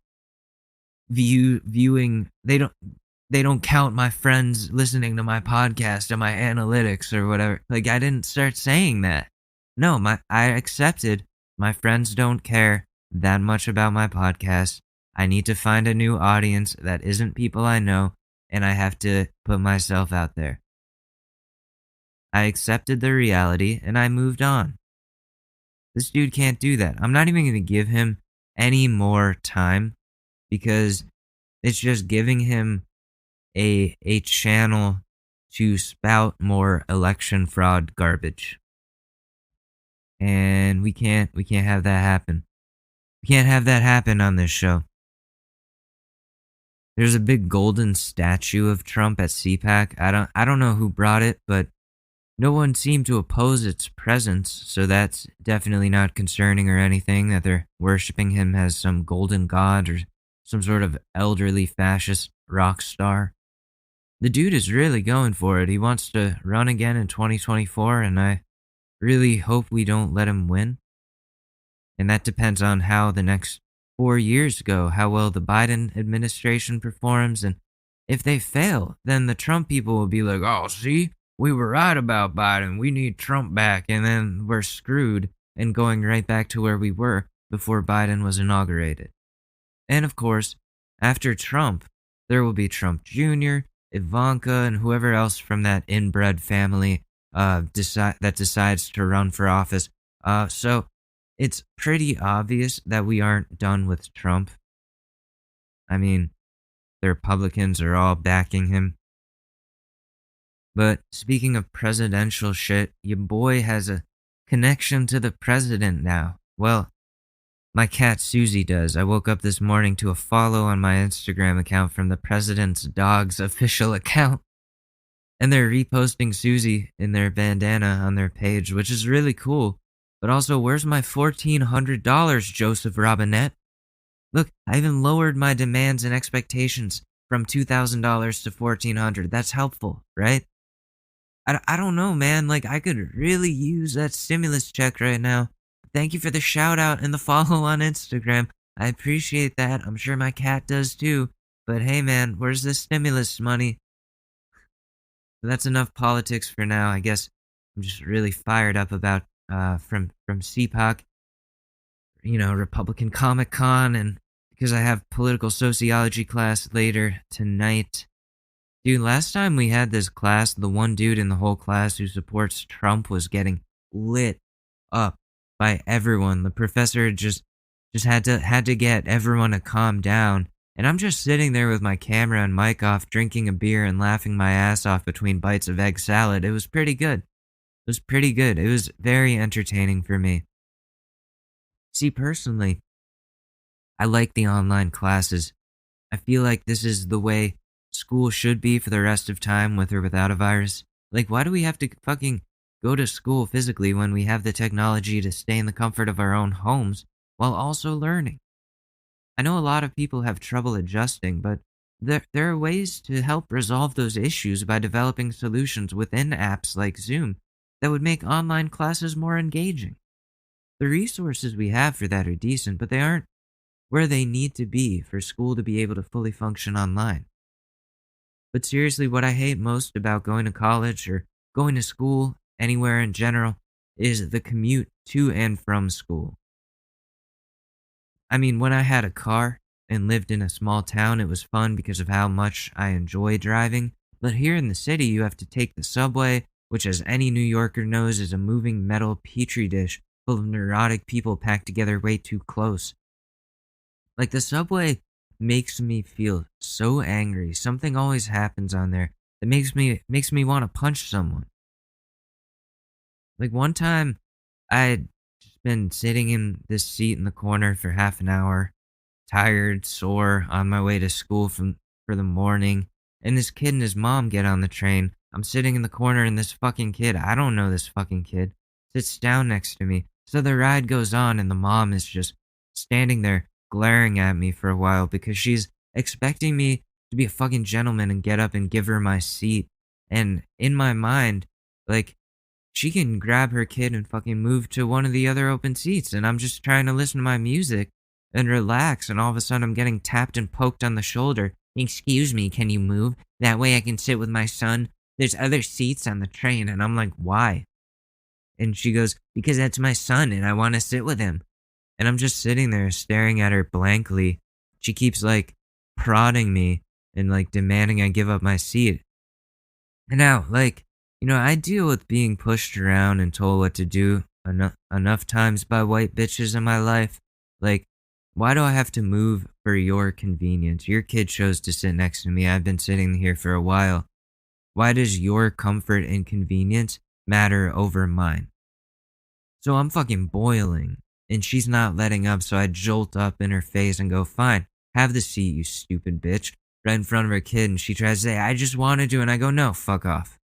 viewing. They don't count my friends listening to my podcast and my analytics or whatever. Like, I didn't start saying that. No, I accepted my friends don't care that much about my podcast. I need to find a new audience that isn't people I know, and I have to put myself out there. I accepted the reality and I moved on. This dude can't do that. I'm not even going to give him any more time because it's just giving him a channel to spout more election fraud garbage. And we can't have that happen. We can't have that happen on this show. There's a big golden statue of Trump at CPAC. I don't know who brought it, but no one seemed to oppose its presence, so that's definitely not concerning or anything that they're worshiping him as some golden god or some sort of elderly fascist rock star. The dude is really going for it. He wants to run again in 2024, and I really hope we don't let him win. And that depends on how the next 4 years go, how well the Biden administration performs, and if they fail, then the Trump people will be like, oh, see, we were right about Biden. We need Trump back, and then we're screwed and going right back to where we were before Biden was inaugurated. And of course, after Trump, there will be Trump Jr., Ivanka, and whoever else from that inbred family that decides to run for office. So it's pretty obvious that we aren't done with Trump. I mean, the Republicans are all backing him. But speaking of presidential shit, your boy has a connection to the president now. Well, my cat Susie does. I woke up this morning to a follow on my Instagram account from the president's dog's official account. And they're reposting Susie in their bandana on their page, which is really cool. But also, where's my $1,400, Joseph Robinette? Look, I even lowered my demands and expectations from $2,000 to $1,400. That's helpful, right? I don't know, man. Like, I could really use that stimulus check right now. Thank you for the shout out and the follow on Instagram. I appreciate that. I'm sure my cat does too. But hey, man, where's the stimulus money? That's enough politics for now. I guess I'm just really fired up about from CPAC, Republican Comic Con, and because I have political sociology class later tonight. Dude, last time we had this class, the one dude in the whole class who supports Trump was getting lit up by everyone. The professor just had to get everyone to calm down. And I'm just sitting there with my camera and mic off, drinking a beer and laughing my ass off between bites of egg salad. It was pretty good. It was very entertaining for me. See, personally, I like the online classes. I feel like this is the way school should be for the rest of time, with or without a virus. Like, why do we have to fucking go to school physically when we have the technology to stay in the comfort of our own homes while also learning? I know a lot of people have trouble adjusting, but there are ways to help resolve those issues by developing solutions within apps like Zoom that would make online classes more engaging. The resources we have for that are decent, but they aren't where they need to be for school to be able to fully function online. But seriously, what I hate most about going to college or going to school anywhere in general is the commute to and from school. I mean, when I had a car and lived in a small town, it was fun because of how much I enjoy driving. But here in the city, you have to take the subway, which, as any New Yorker knows, is a moving metal petri dish full of neurotic people packed together way too close. Like, the subway makes me feel so angry. Something always happens on there that makes me want to punch someone. Like, one time, I'd just been sitting in this seat in the corner for half an hour, tired, sore, on my way to school for the morning, and this kid and his mom get on the train. I'm sitting in the corner, and this fucking kid, I don't know this fucking kid, sits down next to me. So the ride goes on, and the mom is just standing there glaring at me for a while because she's expecting me to be a fucking gentleman and get up and give her my seat. And in my mind, like, she can grab her kid and fucking move to one of the other open seats. And I'm just trying to listen to my music and relax. And all of a sudden, I'm getting tapped and poked on the shoulder. Excuse me, can you move? That way I can sit with my son. There's other seats on the train. And I'm like, why? And she goes, because that's my son and I want to sit with him. And I'm just sitting there staring at her blankly. She keeps like prodding me and like demanding I give up my seat. And now, like, I deal with being pushed around and told what to do enough times by white bitches in my life. Like, why do I have to move for your convenience? Your kid chose to sit next to me. I've been sitting here for a while. Why does your comfort and convenience matter over mine? So I'm fucking boiling, and she's not letting up, so I jolt up in her face and go, fine, have the seat, you stupid bitch, right in front of her kid, and she tries to say, I just wanted to, and I go, no, fuck off.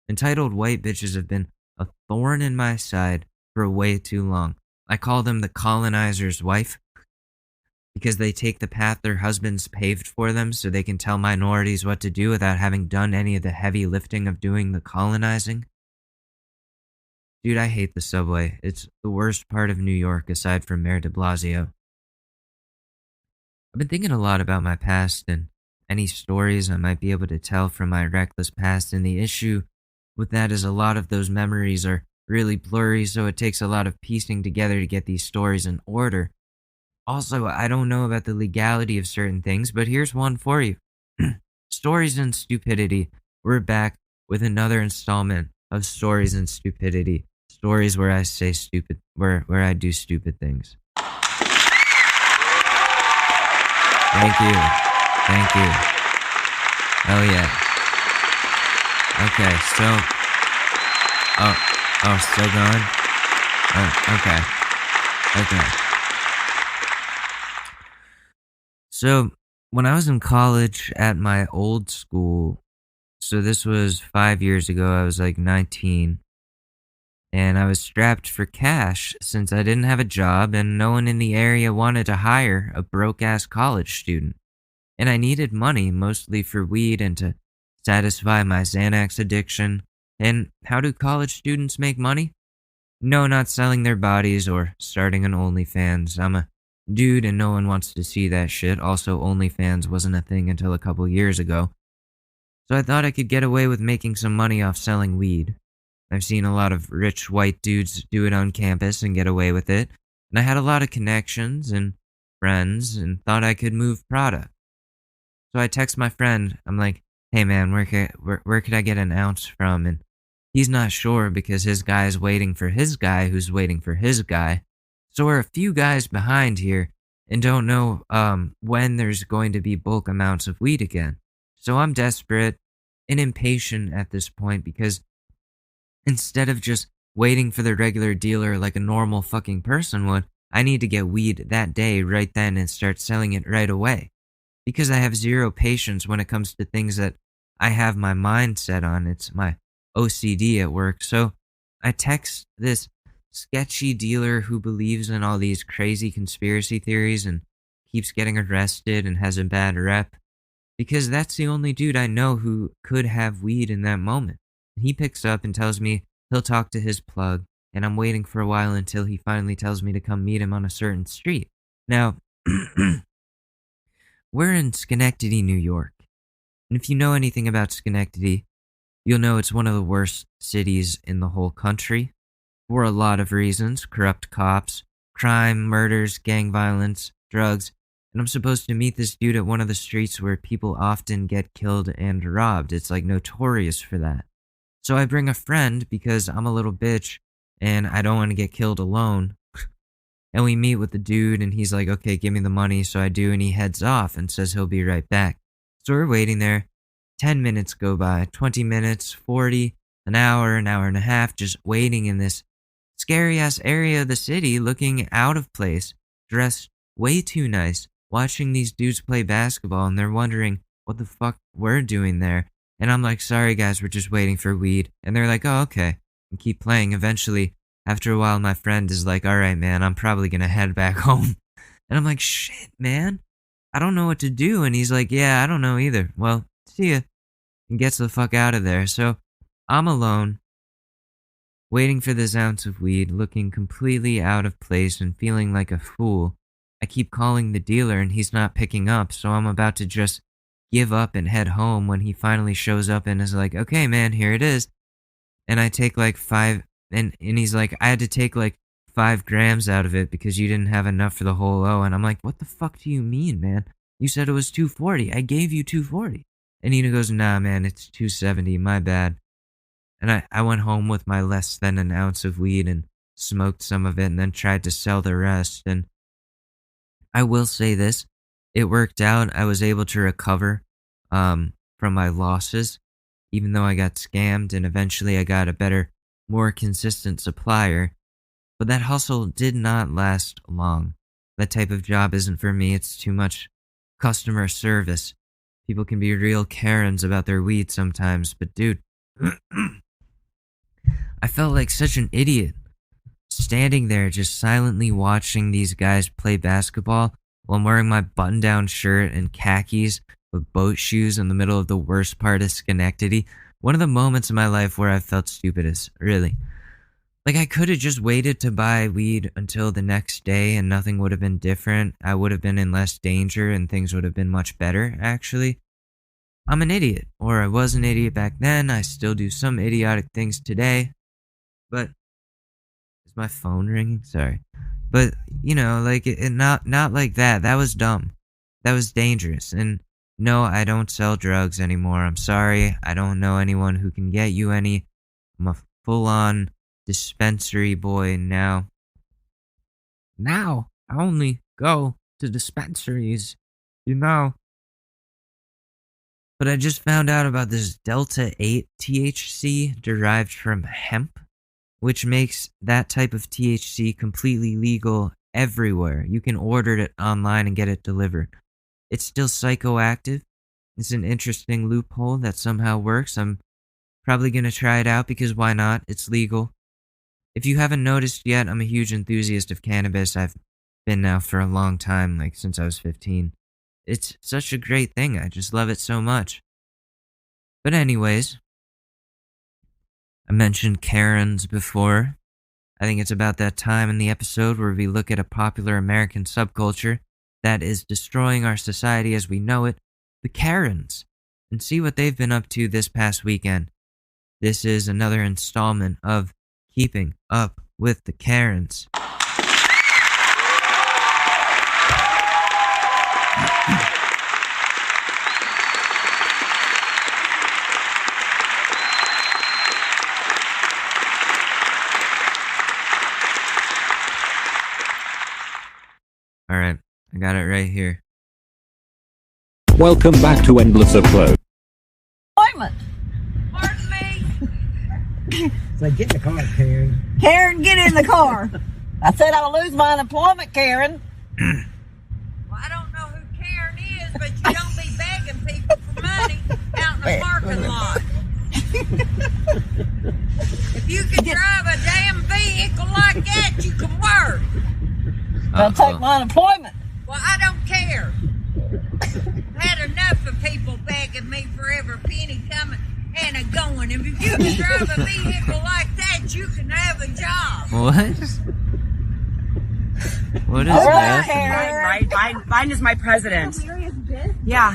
Entitled white bitches have been a thorn in my side for way too long. I call them the colonizer's wife because they take the path their husbands paved for them so they can tell minorities what to do without having done any of the heavy lifting of doing the colonizing. Dude, I hate the subway. It's the worst part of New York aside from Mayor de Blasio. I've been thinking a lot about my past and any stories I might be able to tell from my reckless past, and the issue with that is a lot of those memories are really blurry, so it takes a lot of piecing together to get these stories in order. Also, I don't know about the legality of certain things, but here's one for you. Stories and Stupidity. We're back with another installment of Stories and Stupidity. Stories where I say stupid, where I do stupid things. Thank you. Oh yeah. Okay, so... Oh, still going? Oh, okay. So, when I was in college at my old school, so this was 5 years ago, I was like 19, and I was strapped for cash since I didn't have a job and no one in the area wanted to hire a broke-ass college student. And I needed money, mostly for weed and to satisfy my Xanax addiction. And how do college students make money? No, not selling their bodies or starting an OnlyFans. I'm a dude and no one wants to see that shit. Also, OnlyFans wasn't a thing until a couple years ago. So I thought I could get away with making some money off selling weed. I've seen a lot of rich white dudes do it on campus and get away with it. And I had a lot of connections and friends and thought I could move product. So I text my friend. I'm like, hey man, where could I get an ounce from? And he's not sure because his guy is waiting for his guy who's waiting for his guy. So we're a few guys behind here and don't know when there's going to be bulk amounts of weed again. So I'm desperate and impatient at this point because instead of just waiting for the regular dealer like a normal fucking person would, I need to get weed that day right then and start selling it right away. Because I have zero patience when it comes to things that I have my mind set on. It's my OCD at work. So I text this sketchy dealer who believes in all these crazy conspiracy theories and keeps getting arrested and has a bad rep. Because that's the only dude I know who could have weed in that moment. He picks up and tells me he'll talk to his plug, and I'm waiting for a while until he finally tells me to come meet him on a certain street. Now, we're in Schenectady, New York. And if you know anything about Schenectady, you'll know it's one of the worst cities in the whole country. For a lot of reasons: corrupt cops, crime, murders, gang violence, drugs. And I'm supposed to meet this dude at one of the streets where people often get killed and robbed. It's like notorious for that. So I bring a friend because I'm a little bitch and I don't want to get killed alone. And we meet with the dude and he's like, okay, give me the money. So I do, and he heads off and says he'll be right back. So we're waiting there. 10 minutes go by, 20 minutes, 40, an hour and a half, just waiting in this scary ass area of the city, looking out of place, dressed way too nice, watching these dudes play basketball, and they're wondering what the fuck we're doing there. And I'm like, sorry guys, we're just waiting for weed. And they're like, oh, okay. And keep playing. Eventually, after a while, my friend is like, all right, man, I'm probably going to head back home. And I'm like, shit, man, I don't know what to do. And he's like, yeah, I don't know either. Well, see ya. And gets the fuck out of there. So I'm alone. waiting for this ounce of weed, looking completely out of place and feeling like a fool. I keep calling the dealer and he's not picking up, so I'm about to just give up and head home when he finally shows up and is like, okay, man, here it is. And I take like 5, and he's like, I had to take like 5 grams out of it because you didn't have enough for the whole O. And I'm like, what the fuck do you mean, man? You said it was 240. I gave you 240. And he goes, nah, man, it's 270. My bad. And I went home with my less than an ounce of weed and smoked some of it and then tried to sell the rest. And I will say this, it worked out. I was able to recover from my losses, even though I got scammed, and eventually I got a better, more consistent supplier. But that hustle did not last long. That type of job isn't for me. It's too much customer service. People can be real Karens about their weed sometimes, but dude, I felt like such an idiot standing there just silently watching these guys play basketball while I'm wearing my button-down shirt and khakis with boat shoes in the middle of the worst part of Schenectady. One of the moments in my life where I felt stupidest, really. Like, I could have just waited to buy weed until the next day and nothing would have been different. I would have been in less danger and things would have been much better, actually. I'm an idiot, or I was an idiot back then. I still do some idiotic things today. But is my phone ringing? Sorry. But, you know, like, not like that. That was dumb. That was dangerous. And no, I don't sell drugs anymore. I'm sorry. I don't know anyone who can get you any. I'm a full-on dispensary boy now. Now, I only go to dispensaries, you know. But I just found out about this Delta 8 THC derived from hemp, which makes that type of THC completely legal everywhere. You can order it online and get it delivered. It's still psychoactive. It's an interesting loophole that somehow works. I'm probably going to try it out because why not? It's legal. If you haven't noticed yet, I'm a huge enthusiast of cannabis. I've been now for a long time, like since I was 15. It's such a great thing. I just love it so much. But anyways, I mentioned Karens before. I think it's about that time in the episode where we look at a popular American subculture that is destroying our society as we know it, the Karens, and see what they've been up to this past weekend. This is another installment of Keeping Up with the Karens. Alright, I got it right here. Welcome back to Endless Upload. Appointment. Pardon me? So get in the car, Karen. Karen, get in the car. I said I'll lose my unemployment, Karen. Well, I don't know who Karen is, but you don't be begging people for money out in the parking lot. If you can drive a damn vehicle like that, you can work. I'll take my unemployment. Well, I don't care. I've had enough of people begging me for every penny coming and a going. If you can drive a vehicle like that, you can have a job. What? What is All that? right, Karen. Mine is my president. Yeah.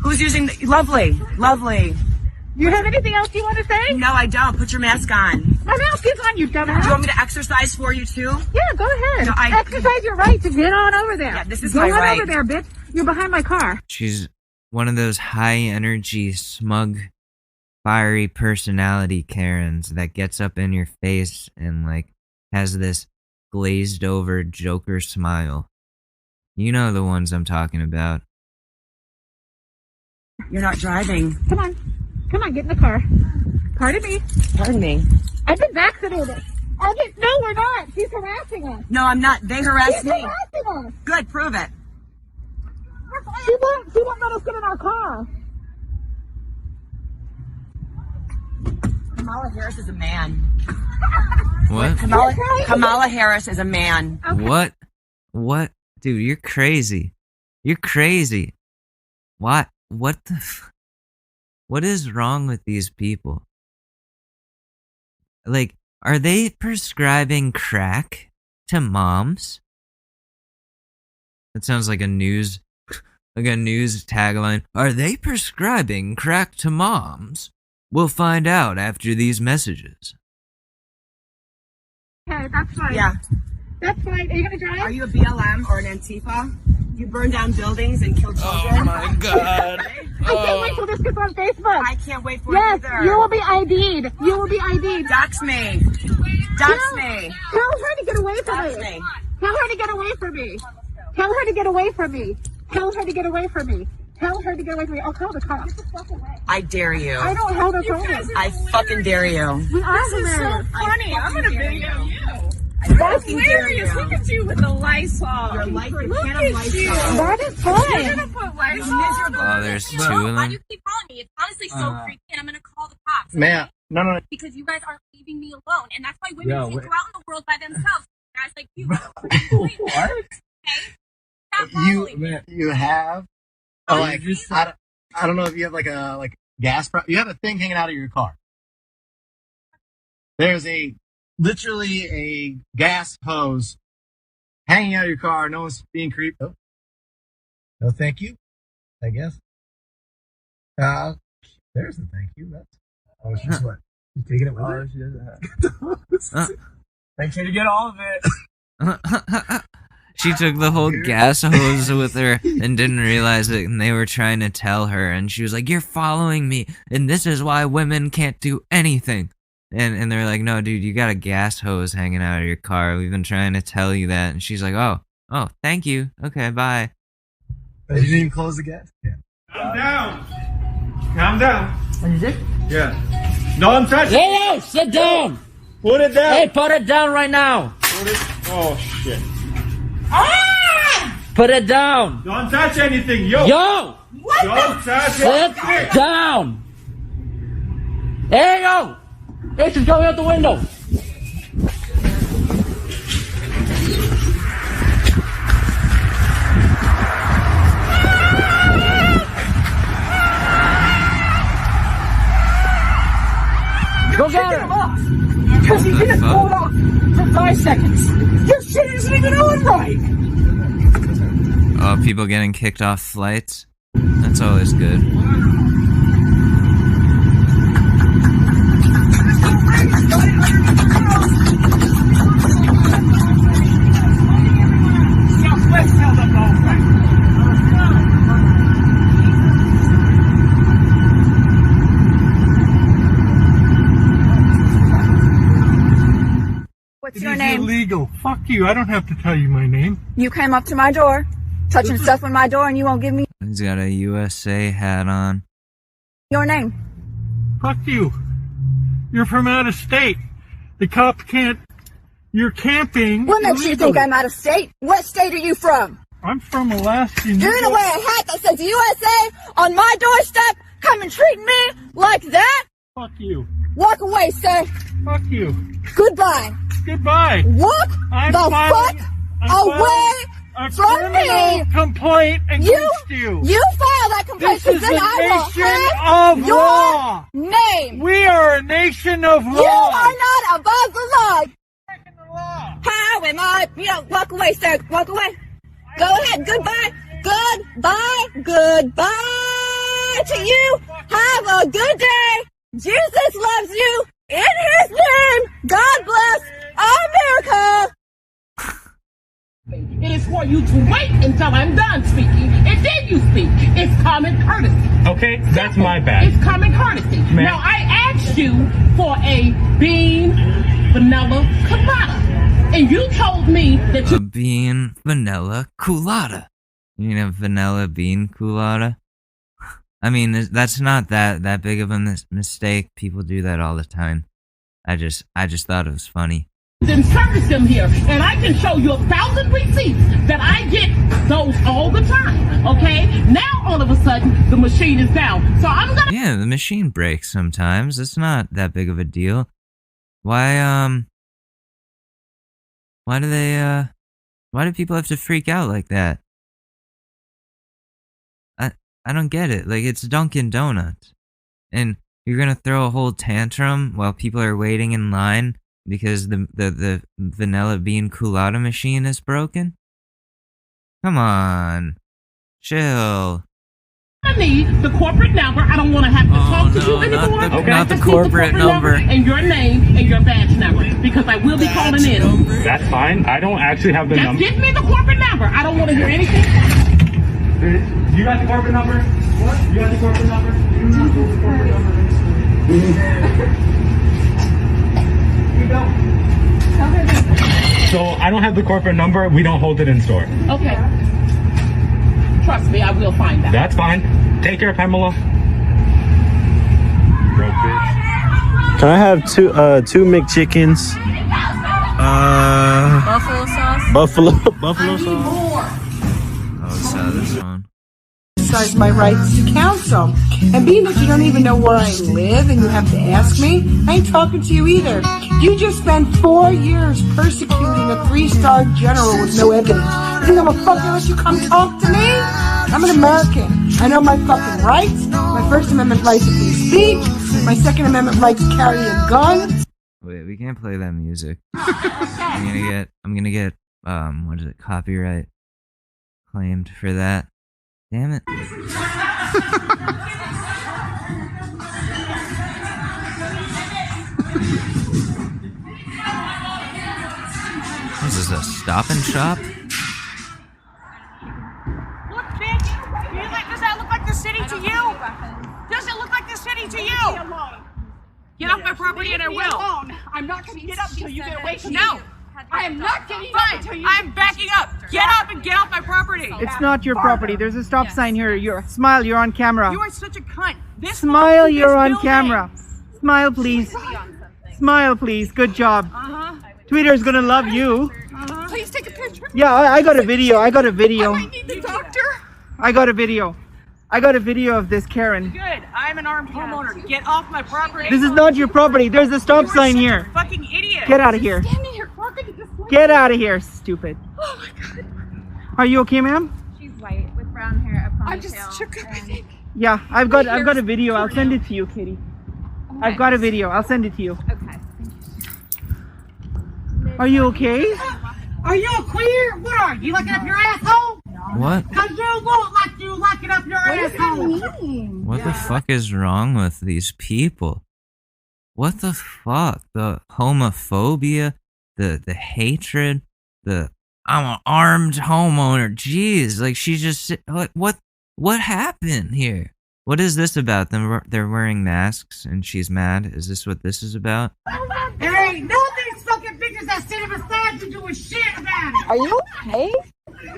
Who's using lovely. You have anything else you want to say? No, I don't. Put your mask on. My mask is on, you dumbass. Do you want me to exercise for you too? Yeah, go ahead. No, Exercise your right to get on over there. Yeah, this is go my on right. over there, bitch. You're behind my car. She's one of those high energy, smug, fiery personality Karens that gets up in your face and like has this glazed over Joker smile. You know the ones I'm talking about. You're not driving. Come on, get in the car. Pardon me. Pardon me. I've been vaccinated. No, we're not. She's harassing us. No, I'm not. They harassed She's me. harassing us. Good, prove it. She won't let us get in our car. Kamala Harris is a man. What? Kamala Harris is a man. Okay. What? Dude, you're crazy. You're crazy. What what is wrong with these people? Like, Are they prescribing crack to moms? That sounds like a news tagline. Are they prescribing crack to moms? We'll find out after these messages. Okay, that's fine. Yeah. That's fine. Are you gonna drive? Are you a BLM or an Antifa? You burn down buildings and kill children? Oh my god. I can't wait till this gets on Facebook. I can't wait for Yes, it either. you will be ID'd. You will be ID'd. Dox me. Dox me. Tell her to get away from Dox me. me. Tell her to get away from me. Tell her to get away from me. Tell her to get away from me. Tell her to get away from me. I'll call the cops. I dare you. I don't hold a phone. I fucking dare you. We are hilarious. Funny. I'm gonna video you. That's hilarious. Look at you with the Lysol. Your life, your can of Lysol. That is fine. Put Lysol. Oh, there's two of Why do them. you keep calling me? It's honestly so creepy, and I'm gonna call the cops. Man, no. Because you guys aren't leaving me alone, and that's why women can't go out in the world by themselves. Guys like you. What? Okay? Stop following me. You have? Oh, like I don't know if you have like a gas. You have a thing hanging out of your car. There's literally a gas hose hanging out of your car. No one's being creeped. Oh. No, thank you. I guess. There's the thank you. That's. She's what? She's taking it with her. She doesn't have. Make sure to get all of it. She took the whole gas hose with her and didn't realize it, and they were trying to tell her, and she was like, "You're following me, and this is why women can't do anything." And they're like, "No, dude, you got a gas hose hanging out of your car. We've been trying to tell you that." And she's like, "Oh, thank you. Okay, bye." You didn't even close the gas. Yeah. Calm down. Calm down. What is it? Yeah. Don't touch it. Hey, sit down. Put it down. Hey, put it down right now. Oh, shit. Put it down. Don't touch anything, yo. Yo. Don't touch Sit anything. down. Hey, yo. This is going out the window. Go get her. Because you didn't hold off for 5 seconds. Your shit isn't even on right. Oh, people getting kicked off flights? That's always good. What's your name? Illegal. Fuck you. I don't have to tell you my name. You came up to my door, touching stuff on my door, and you won't give me He's got a USA hat on. your name. Fuck you. You're from out of state. The cops can't. You're camping. What makes you think I'm out of state? What state are you from? I'm from Alaska. You're gonna wear a hat that says USA on my doorstep? Come and treat me like that? Fuck you. Walk away, sir. Fuck you. Goodbye. Goodbye. Walk the fuck away a from criminal me. complaint against you. You file that complaint, This is then a I nation will have of your law. name. We are a nation of law. You are not above the law. Breaking the law. How am I? You know, walk away, sir. Walk away. Go ahead. Goodbye. Goodbye. Goodbye to you. Have a good day. Jesus loves you. In his name. God bless America. It is for you to wait until I'm done speaking, and then you speak. It's common courtesy. Okay, that's my bad. It's common courtesy. Now, I asked you for a bean vanilla colada, and you told me that A bean vanilla colada. You mean a vanilla bean colada? I mean, that's not that big of a mistake. People do that all the time. I just thought it was funny. didn't service them here, and I can show you 1,000 receipts that I get those all the time. Okay, now all of a sudden the machine is down, so I'm gonna. Yeah, the machine breaks sometimes. It's not that big of a deal. Why do people have to freak out like that? I don't get it. Like, it's Dunkin' Donuts. And you're gonna throw a whole tantrum while people are waiting in line because the vanilla bean culotta machine is broken? Come on. Chill. I need the corporate number. I don't want to have to talk to you anymore. Not the Just need corporate number. And your name and your badge number, because I will be calling in. That's fine. I don't actually have the number. Just give me the corporate number. I don't want to hear anything. You got the corporate number? What? You got the corporate number? You got the corporate number. You don't. So I don't have the corporate number. We don't hold it in store. Okay. Trust me, I will find that. That's fine. Take care, Pamela. Broke bitch. Can I have two McChickens? Buffalo sauce? Buffalo sauce. Oh, saw this one. Exercise my rights to counsel. And being that you don't even know where I live and you have to ask me, I ain't talking to you either. You just spent 4 years persecuting a 3-star general with no evidence. You think I'm a fucking let you come talk to me? I'm an American. I know my fucking rights. My First Amendment right to free speech. My Second Amendment right to carry a gun. Wait, we can't play that music. I'm gonna get what is it, copyright claimed for that. Damn it. Is this a Stop and Shop? Look, bitch! Does that look like the city to you? Does it look like the city to you? Get off my property and I will. I'm not going to get up until you get away from me. No! I am not getting up Fine! until you... I'm backing up! Get up and get off my property! It's not your property. There's a stop sign here. Smile, you're on camera. You are such a cunt. Smile, you're on camera. Smile, please. Smile, please. Good job. Twitter's gonna love you. Please take a picture. Yeah, I got a video. I might need the doctor. I got a video. I got a video of this Karen. Good. I'm an armed homeowner. Get off my property. This is not your property. There's a stop sign here. Fucking idiot. Get out of here. Standing here clogging this way. Get out of here, stupid. Oh my god. Are you okay, ma'am? She's white with brown hair, a ponytail. I'm just shook up, I think. Yeah, I've got a video. I'll send it to you, Kitty. I've got a video. I'll send it to you. Okay. Are you okay? Are you a queer? What are you, locking up your asshole? What? Cause you look like you locking up your asshole. What the fuck is wrong with these people? What the fuck? The homophobia, the hatred, I'm an armed homeowner. Jeez, like she just what happened here? What is this about? They're wearing masks and she's mad. Is this what this is about? There ain't no these fucking bitches that sit beside you doing shit about it. Are you okay?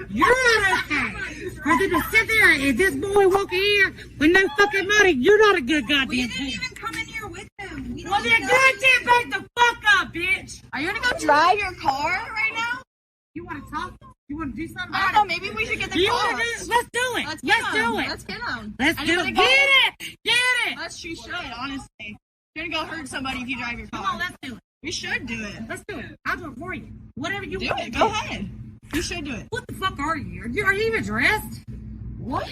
You're not okay. Cause if you sit there and this boy walk in here with no fucking money, you're not a good goddamn We person. didn't even come in here with them. Well, then goddamn back the fuck up, bitch. Are you gonna go drive your car right now? You wanna talk? You wanna do something I about don't know, it? maybe we should get the You car. wanna do it? Let's do it. Let's do it. get him. Let's do it. Get it. Get it. You should, honestly. You're gonna go hurt somebody if you drive your car. Come on, let's do it. We should do it. Let's do it. I'll do it for you. Whatever you Do want. it. Go ahead. You should do it. What the fuck are you? Are you even dressed? What?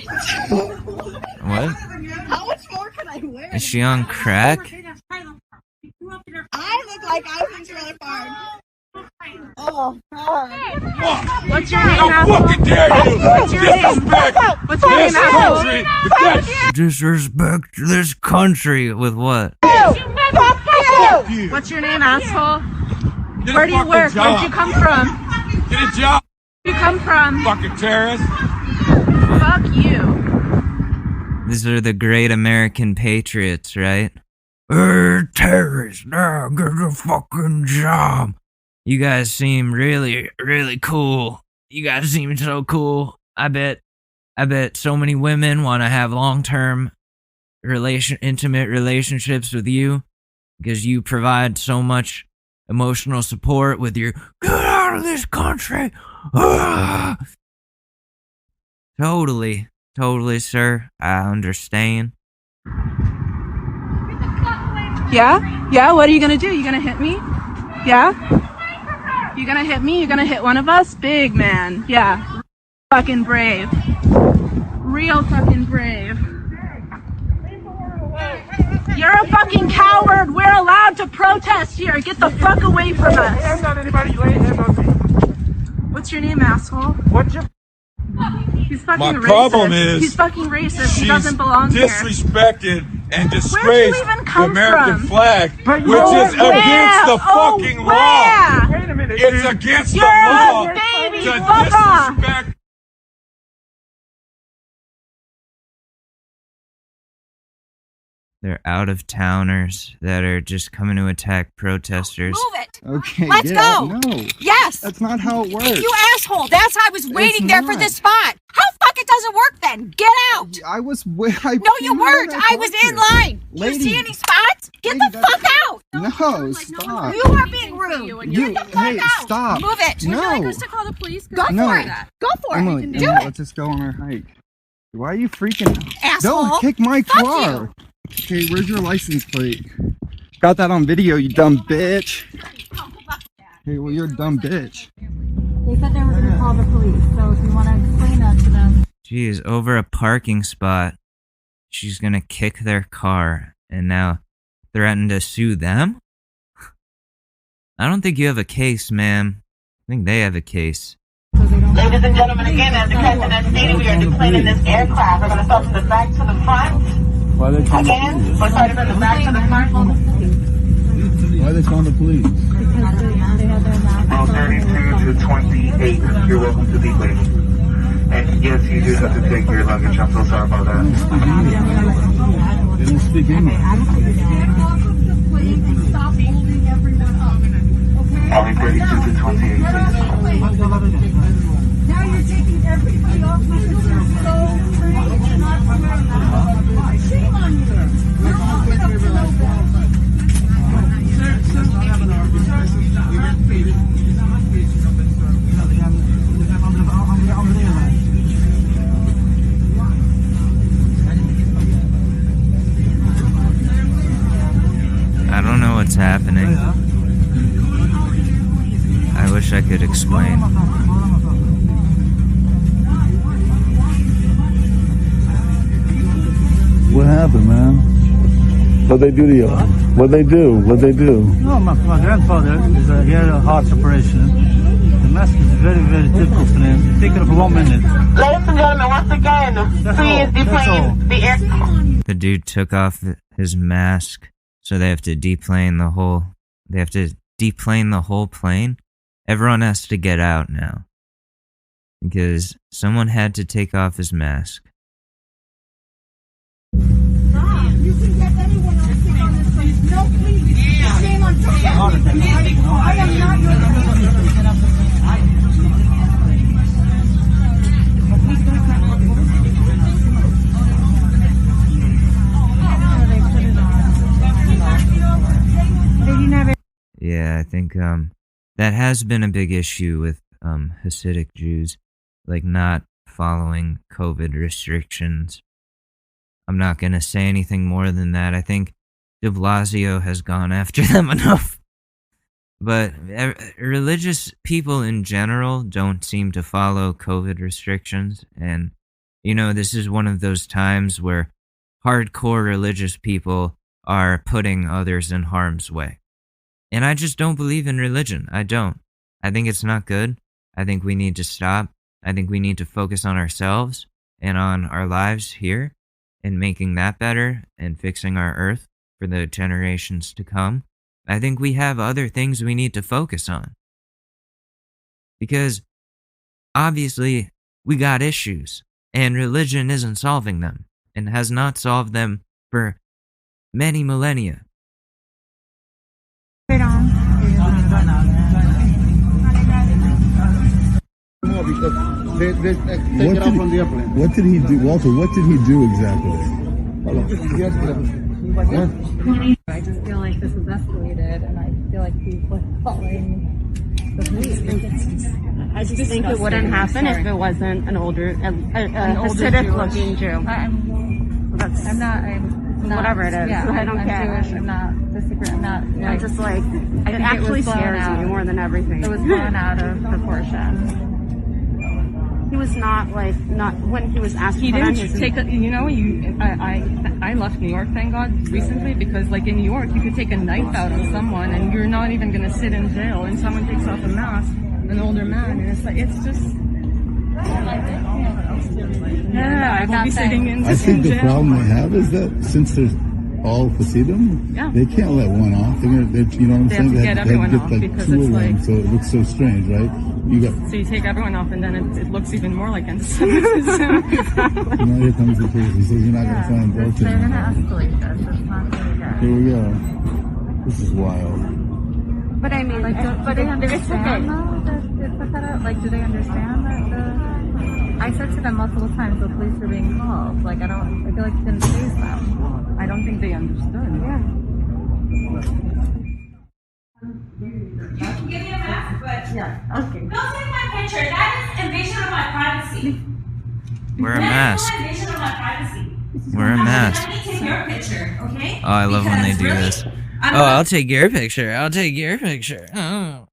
What? How much more can I wear? Is she on crack? I look like I was in trailer park. Oh, God. What's your name, asshole? fucking dare you! What's your name? What's your name, asshole? Disrespect this country with what? What's your name, asshole? Where do you work? Where'd you come from? Get a job! Where'd you come from? Fucking terrorist! Fuck you. These are the great American patriots, right? Terrorists, now get a fucking job. You guys seem really, really cool. You guys seem so cool. I bet so many women want to have long-term intimate relationships with you because you provide so much emotional support with your "get out of this country." Totally, sir. I understand. Yeah? Yeah? What are you gonna do? You gonna hit me? Yeah? You gonna hit me? You gonna hit one of us? Big man. Yeah. Fucking brave. Real fucking brave. You're a fucking coward. We're allowed to protest here. Get the fuck away from us. Hands on anybody, lay hands on me. What's your name, asshole? What's your... He's fucking My racist. problem is He's fucking racist. He she's doesn't belong here. disrespected and Where'd disgraced you even the come American from? flag, But which you're is against the fucking law. Wait a minute. It's against You're the law a baby. to Fuck off. disrespect. They're out-of-towners that are just coming to attack protesters. Move it. Okay, Let's yeah, go. No. Yes. That's not how it works. You asshole. That's how I was waiting there for not. this spot. How fuck it doesn't work then? Get out. I was No, you weren't. I was in line. Do you see any spots? Get the fuck out. No, stop. You are being rude. Get the fuck out. Stop. Move it. No. Would you like us to call the police? Go No. for it. Go for Emily, it. Emily, Do it. let's just go on our hike. Why are you freaking? Asshole. Don't kick my Fuck car. Okay, where's your license plate? Got that on video, you dumb bitch. Hey, well, you're a dumb bitch. They said they were going to call the police, so if you want to explain that to them. Geez, over a parking spot, she's gonna kick their car and now threaten to sue them? I don't think you have a case, ma'am. I think they have a case. Ladies and gentlemen, again, as the president stated, we are deplaning this aircraft. We're going to start from the back to the front. Why are they calling Again, the we're police? starting from the back to the front. Why are they calling the police? Row 32 to 28. You're welcome to deplane. And yes, you do have to take your luggage. I'm so sorry about that. They don't speak English. Only 32 to 28, please. Now you're taking everybody off my road. Shame on you. You're walking up to no wall. I don't know what's happening. I wish I could explain. What happened, man? What'd they do to you? What'd they do? What'd they do? No, my grandfather he had a heart operation. The mask is very, very difficult for him. Take it for 1 minute. Ladies and gentlemen, once again, please deplane the aircraft. The dude took off his mask, so they have to deplane the whole... They have to deplane the whole plane? Everyone has to get out now. Because someone had to take off his mask. You can get anyone else sick on this place. No, please. Shame on you. I am not your Yeah, I think that has been a big issue with Hasidic Jews, like not following COVID restrictions. I'm not going to say anything more than that. I think de Blasio has gone after them enough. But religious people in general don't seem to follow COVID restrictions. And, you know, this is one of those times where hardcore religious people are putting others in harm's way. And I just don't believe in religion. I don't. I think it's not good. I think we need to stop. I think we need to focus on ourselves and on our lives here and making that better and fixing our earth for the generations to come. I think we have other things we need to focus on. Because obviously we got issues and religion isn't solving them and has not solved them for many millennia. What did he do, Walter? What did he do exactly? I just feel like this is escalated, and I feel like people are calling the police. I just think it wouldn't happen if it wasn't an older, Hasidic-looking Jew. I'm not, whatever it is. Yeah, I don't care. Jewish. I'm not disagreeing. I'm not. I'm just like, it actually scares me more than everything. It was blown out of proportion. He was not not when he was asked. He to put on didn't his take a, you know, I left New York, thank God, recently, because like in New York, you could take a knife out on someone and you're not even gonna sit in jail, and someone takes off a mask, an older man, and it's like, it's just, yeah, I will be sitting in I think the jail. problem they have is that since there's all Hasidim, Yeah. they can't let one off. They're, you know what I'm They saying? have to get everyone off like because two it's of them, like- so it looks so strange, right? You got. So you take everyone off, and then it looks even more like anti-Semitism. Now here comes the police. He says you're not gonna find both of They're them. gonna escalate this. It's not gonna get. Here we go. This is wild. But I mean, like, do they understand though that put that out? Like, do they understand that I said to them multiple times the police are being called. Like, I feel like it didn't faze them. I don't think they understood. Yeah. You can give me a mask, but yeah, okay. Don't take my picture. That is invasion of my privacy. Wear a That is mask. invasion of my privacy. Wear a mask. Let me take your picture, okay? Oh, I love when they Because do really, this. I'm Oh, not- I'll take your picture. I'll take your picture. Oh.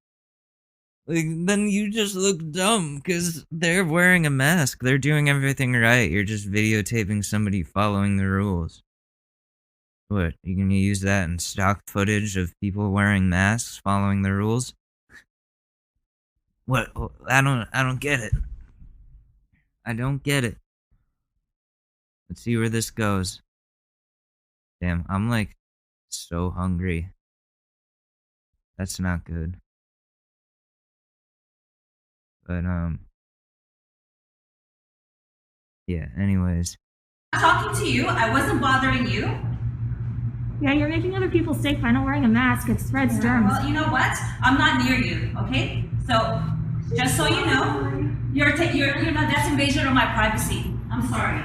Like, then you just look dumb because they're wearing a mask. They're doing everything right. You're just videotaping somebody following the rules. What? You gonna use that in stock footage of people wearing masks following the rules? What? I don't get it. I don't get it. Let's see where this goes. Damn, I'm like so hungry. That's not good. But yeah, anyways. I'm talking to you. I wasn't bothering you. Yeah, you're making other people sick by not wearing a mask. It spreads germs. Well, you know what? I'm not near you, okay? So, just so you know, you're that's invasion of my privacy. I'm sorry.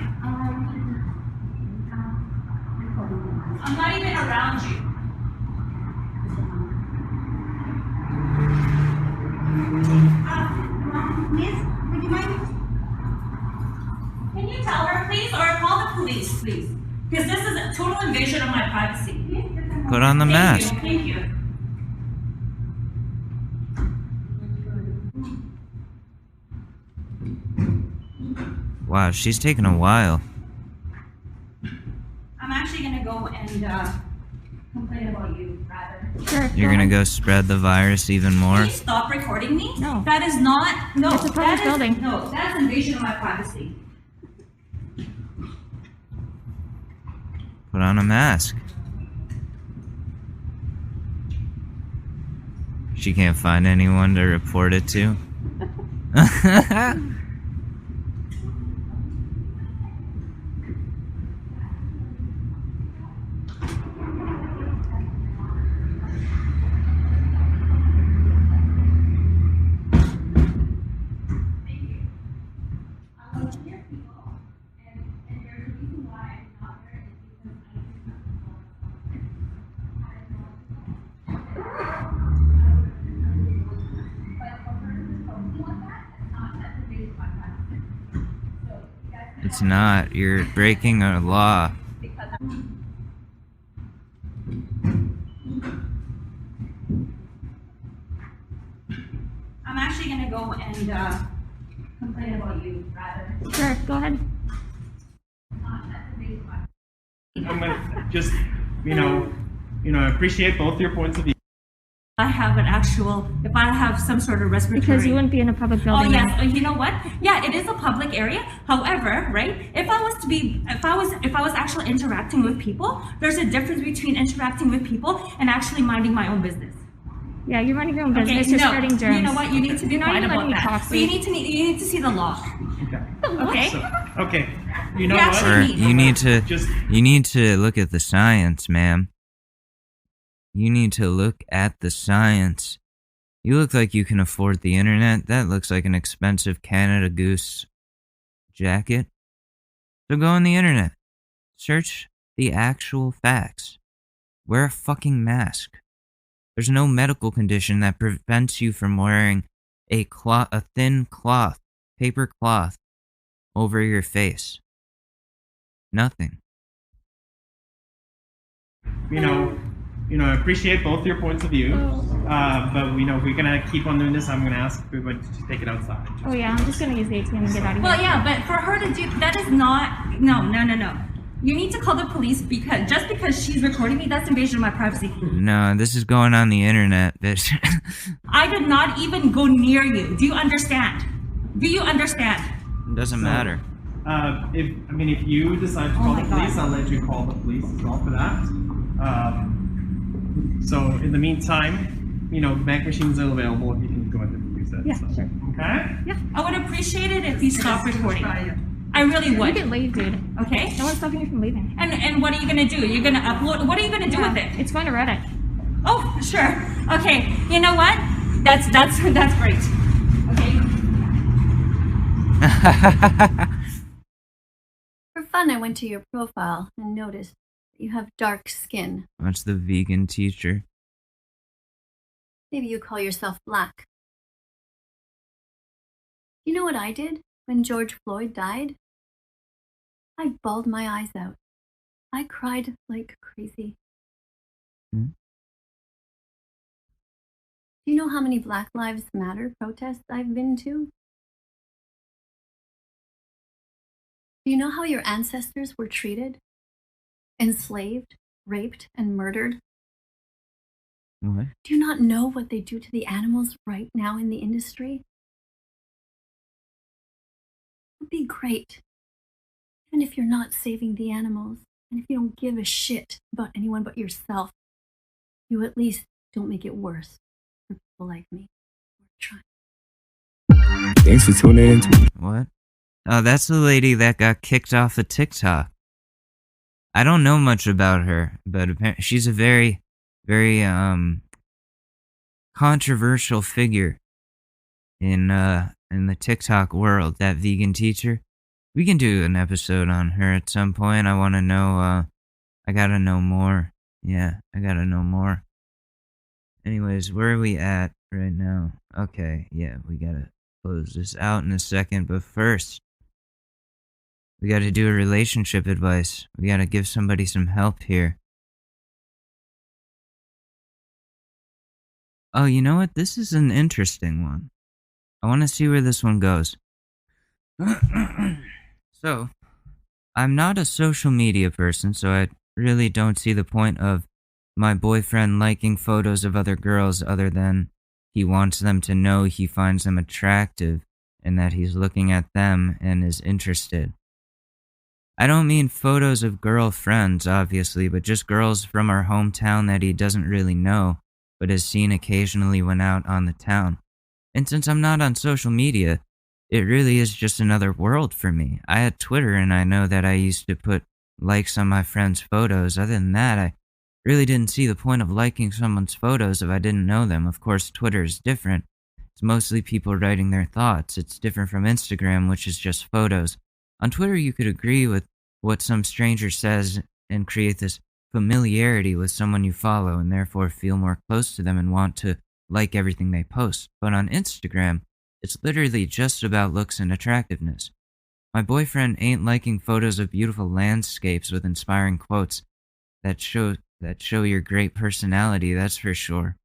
I'm not even around you. Miss, would you mind? Can you tell her, please, or call the police, please? Because this is a total invasion of my privacy. Put on the mask. Thank you. Wow, she's taking a while. I'm actually gonna go and complain about you, rather. Sure. You're gonna go spread the virus even more? Can you stop recording me? No. That is not. No. It's a public building. No, that's invasion of my privacy. Put on a mask. She can't find anyone to report it to. It's not. You're breaking a law. I'm actually gonna go and complain about you, rather. Sure, go ahead. I'm gonna just, appreciate both your points of view. I have an actual, if I have some sort of respiratory. Because you wouldn't be in a public building. Oh yes, then. you know what? Yeah, it is a public area. However, right? If I was actually interacting with people, there's a difference between interacting with people and actually minding my own business. Yeah, you're running your own business. You're spreading germs. You know what? You need to be You're not quiet even about letting me that. talk, So you please. need to see the law. Okay. Okay. You know Yeah, what? Or you need to look at the science, ma'am. You need to look at the science. You look like you can afford the internet. That looks like an expensive Canada Goose jacket. So go on the internet. Search the actual facts. Wear a fucking mask. There's no medical condition that prevents you from wearing a thin cloth, paper cloth, over your face. Nothing. I appreciate both your points of view, but if we're gonna keep on doing this, I'm gonna ask everybody to take it outside. Oh yeah, I'm just gonna use the ATM and get out of here. Well, yeah, but for her to do that is not. No. You need to call the police because just because she's recording me, that's invasion of my privacy. No, this is going on the internet, bitch. I did not even go near you. Do you understand? Do you understand? It doesn't matter. If you decide to call the police, I'll let you call the police as well for that. So in the meantime, bank machines are available if you can go ahead and use it. Yeah, so. sure. Okay? Yeah, I would appreciate it if you stopped recording. I really would. You can leave, dude. Okay? No one's stopping you from leaving. And what are you gonna do? You're gonna upload? What are you gonna do with it? It's going to Reddit. Oh, sure. Okay. You know what? That's great. Okay. For fun, I went to your profile and noticed that you have dark skin. That's the vegan teacher. Maybe you call yourself black. You know what I did when George Floyd died? I bawled my eyes out. I cried like crazy. Hmm? Do you know how many Black Lives Matter protests I've been to? Do you know how your ancestors were treated? Enslaved, raped, and murdered? What? Do you not know what they do to the animals right now in the industry? It would be great, even if you're not saving the animals, and if you don't give a shit about anyone but yourself, you at least don't make it worse for people like me. Thanks for tuning in to What? Oh, that's the lady that got kicked off of TikTok. I don't know much about her, but apparently she's a very, very controversial figure in the TikTok world. That vegan teacher. We can do an episode on her at some point. I want to know. I gotta know more. Yeah, I gotta know more. Anyways, where are we at right now? Okay, yeah, we gotta close this out in a second, but first, we gotta do a relationship advice. We gotta give somebody some help here. Oh, you know what? This is an interesting one. I want to see where this one goes. So, I'm not a social media person, so I really don't see the point of my boyfriend liking photos of other girls other than he wants them to know he finds them attractive and that he's looking at them and is interested. I don't mean photos of girlfriends, obviously, but just girls from our hometown that he doesn't really know, but has seen occasionally when out on the town. And since I'm not on social media, it really is just another world for me. I had Twitter and I know that I used to put likes on my friends' photos. Other than that, I really didn't see the point of liking someone's photos if I didn't know them. Of course, Twitter is different. It's mostly people writing their thoughts. It's different from Instagram, which is just photos. On Twitter, you could agree with what some stranger says and create this familiarity with someone you follow and therefore feel more close to them and want to like everything they post. But on Instagram, it's literally just about looks and attractiveness. My boyfriend ain't liking photos of beautiful landscapes with inspiring quotes that show your great personality, that's for sure.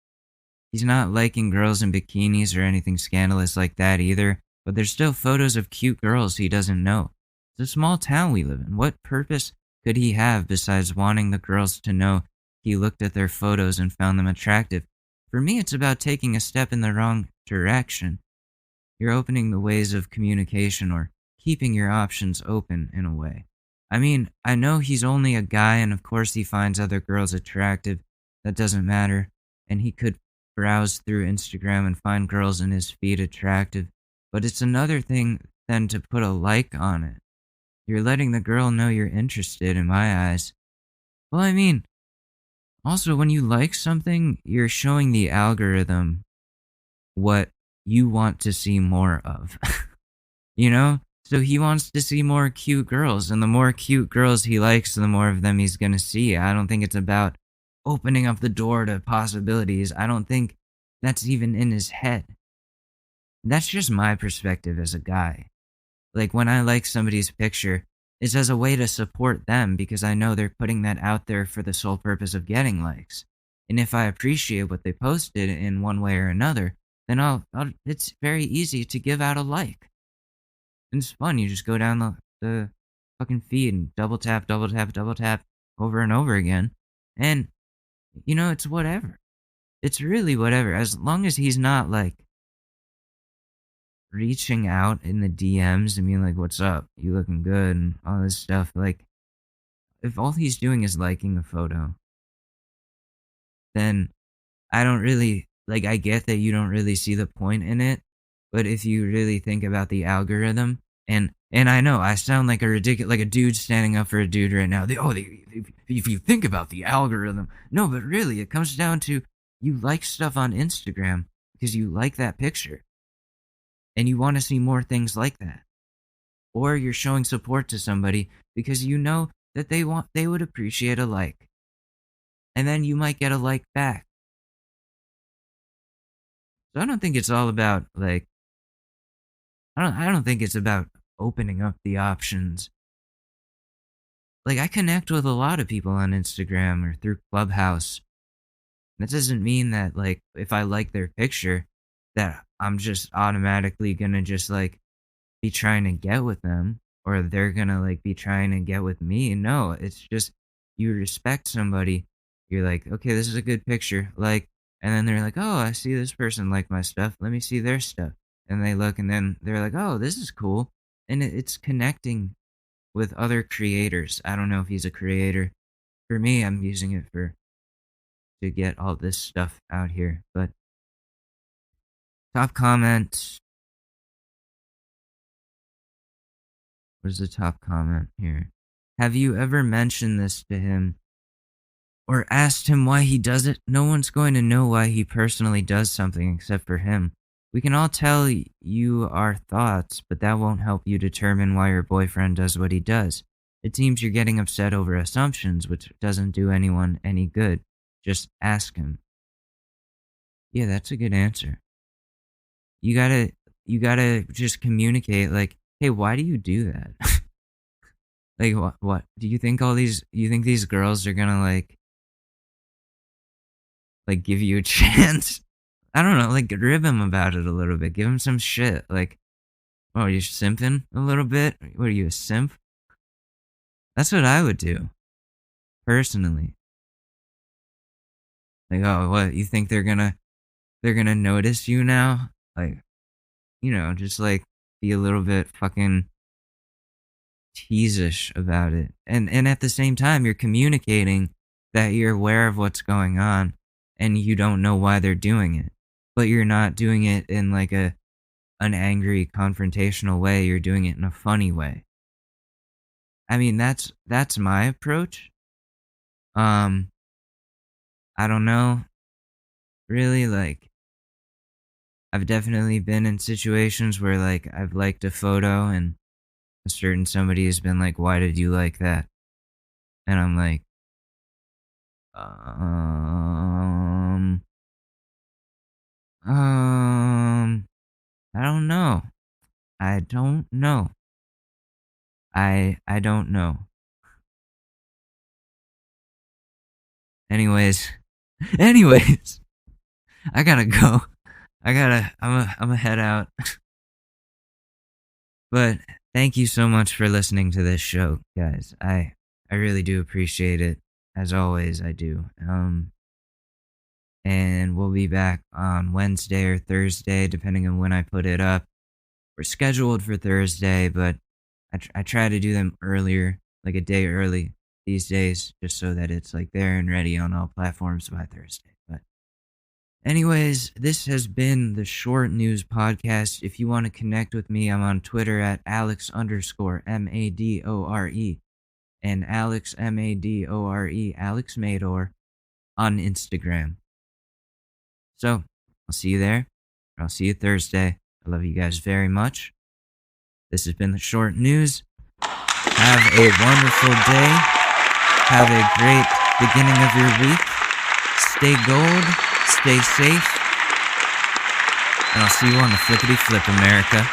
He's not liking girls in bikinis or anything scandalous like that either, but there's still photos of cute girls he doesn't know. It's a small town we live in. What purpose could he have besides wanting the girls to know he looked at their photos and found them attractive? For me, it's about taking a step in the wrong direction. You're opening the ways of communication or keeping your options open in a way. I mean, I know he's only a guy and of course he finds other girls attractive. That doesn't matter. And he could browse through Instagram and find girls in his feed attractive. But it's another thing than to put a like on it. You're letting the girl know you're interested in my eyes. Well, I mean, also when you like something, you're showing the algorithm what you want to see more of. You know? So he wants to see more cute girls, and the more cute girls he likes, the more of them he's gonna see. I don't think it's about opening up the door to possibilities. I don't think that's even in his head. That's just my perspective as a guy. Like, when I like somebody's picture, it's as a way to support them because I know they're putting that out there for the sole purpose of getting likes. And if I appreciate what they posted in one way or another, then it's very easy to give out a like. And it's fun. You just go down the fucking feed and double tap over and over again. And, it's whatever. It's really whatever. As long as he's not, like, reaching out in the DMs and being like, what's up? You looking good? And all this stuff. Like, if all he's doing is liking a photo, then I don't really, like, I get that you don't really see the point in it, but if you really think about the algorithm, and I know I sound like like a dude standing up for a dude right now. If you think about the algorithm, no, but really, it comes down to you like stuff on Instagram because you like that picture, and you want to see more things like that, or you're showing support to somebody because you know that they would appreciate a like, and then you might get a like back. So I don't think it's all about, like, I don't think it's about opening up the options. Like, I connect with a lot of people on Instagram or through Clubhouse. That doesn't mean that, like, if I like their picture, that I'm just automatically gonna just, like, be trying to get with them, or they're gonna, like, be trying to get with me. No, it's just you respect somebody. You're like, okay, this is a good picture. Like, and then they're like, oh, I see this person like my stuff. Let me see their stuff. And they look, and then they're like, oh, this is cool. And it's connecting with other creators. I don't know if he's a creator. For me, I'm using it to get all this stuff out here. But top comment. Where's the top comment here? Have you ever mentioned this to him or asked him why he does it? No one's going to know why he personally does something except for him. We can all tell you our thoughts, but that won't help you determine why your boyfriend does what he does. It seems you're getting upset over assumptions, which doesn't do anyone any good. Just ask him. Yeah, that's a good answer. You gotta just communicate, like, hey, why do you do that? Like, what? Do you think these girls are gonna, like give you a chance? I don't know, like, rib him about it a little bit. Give him some shit. Like, oh, you're simping a little bit? What are you, a simp? That's what I would do, personally. Like, oh, what? You think they're gonna notice you now? Like, just, like, be a little bit fucking tease-ish about it. And at the same time, you're communicating that you're aware of what's going on, and you don't know why they're doing it. But you're not doing it in, like, an angry, confrontational way. You're doing it in a funny way. I mean, that's my approach. I don't know. Really, like, I've definitely been in situations where, like, I've liked a photo and a certain somebody has been like, why did you like that? And I'm like, I don't know. I don't know. I don't know. Anyways, I gotta go. I'm gonna head out. But thank you so much for listening to this show, guys. I really do appreciate it. As always, I do. And we'll be back on Wednesday or Thursday, depending on when I put it up. We're scheduled for Thursday, but I try to do them earlier, like a day early these days, just so that it's, like, there and ready on all platforms by Thursday. But anyways, this has been the Short News Podcast. If you want to connect with me, I'm on Twitter at Alex_Madore, and Alex Madore, Alex Madore, on Instagram. So, I'll see you there. I'll see you Thursday. I love you guys very much. This has been the Short News. Have a wonderful day. Have a great beginning of your week. Stay gold. Stay safe. And I'll see you on the flippity flip, America.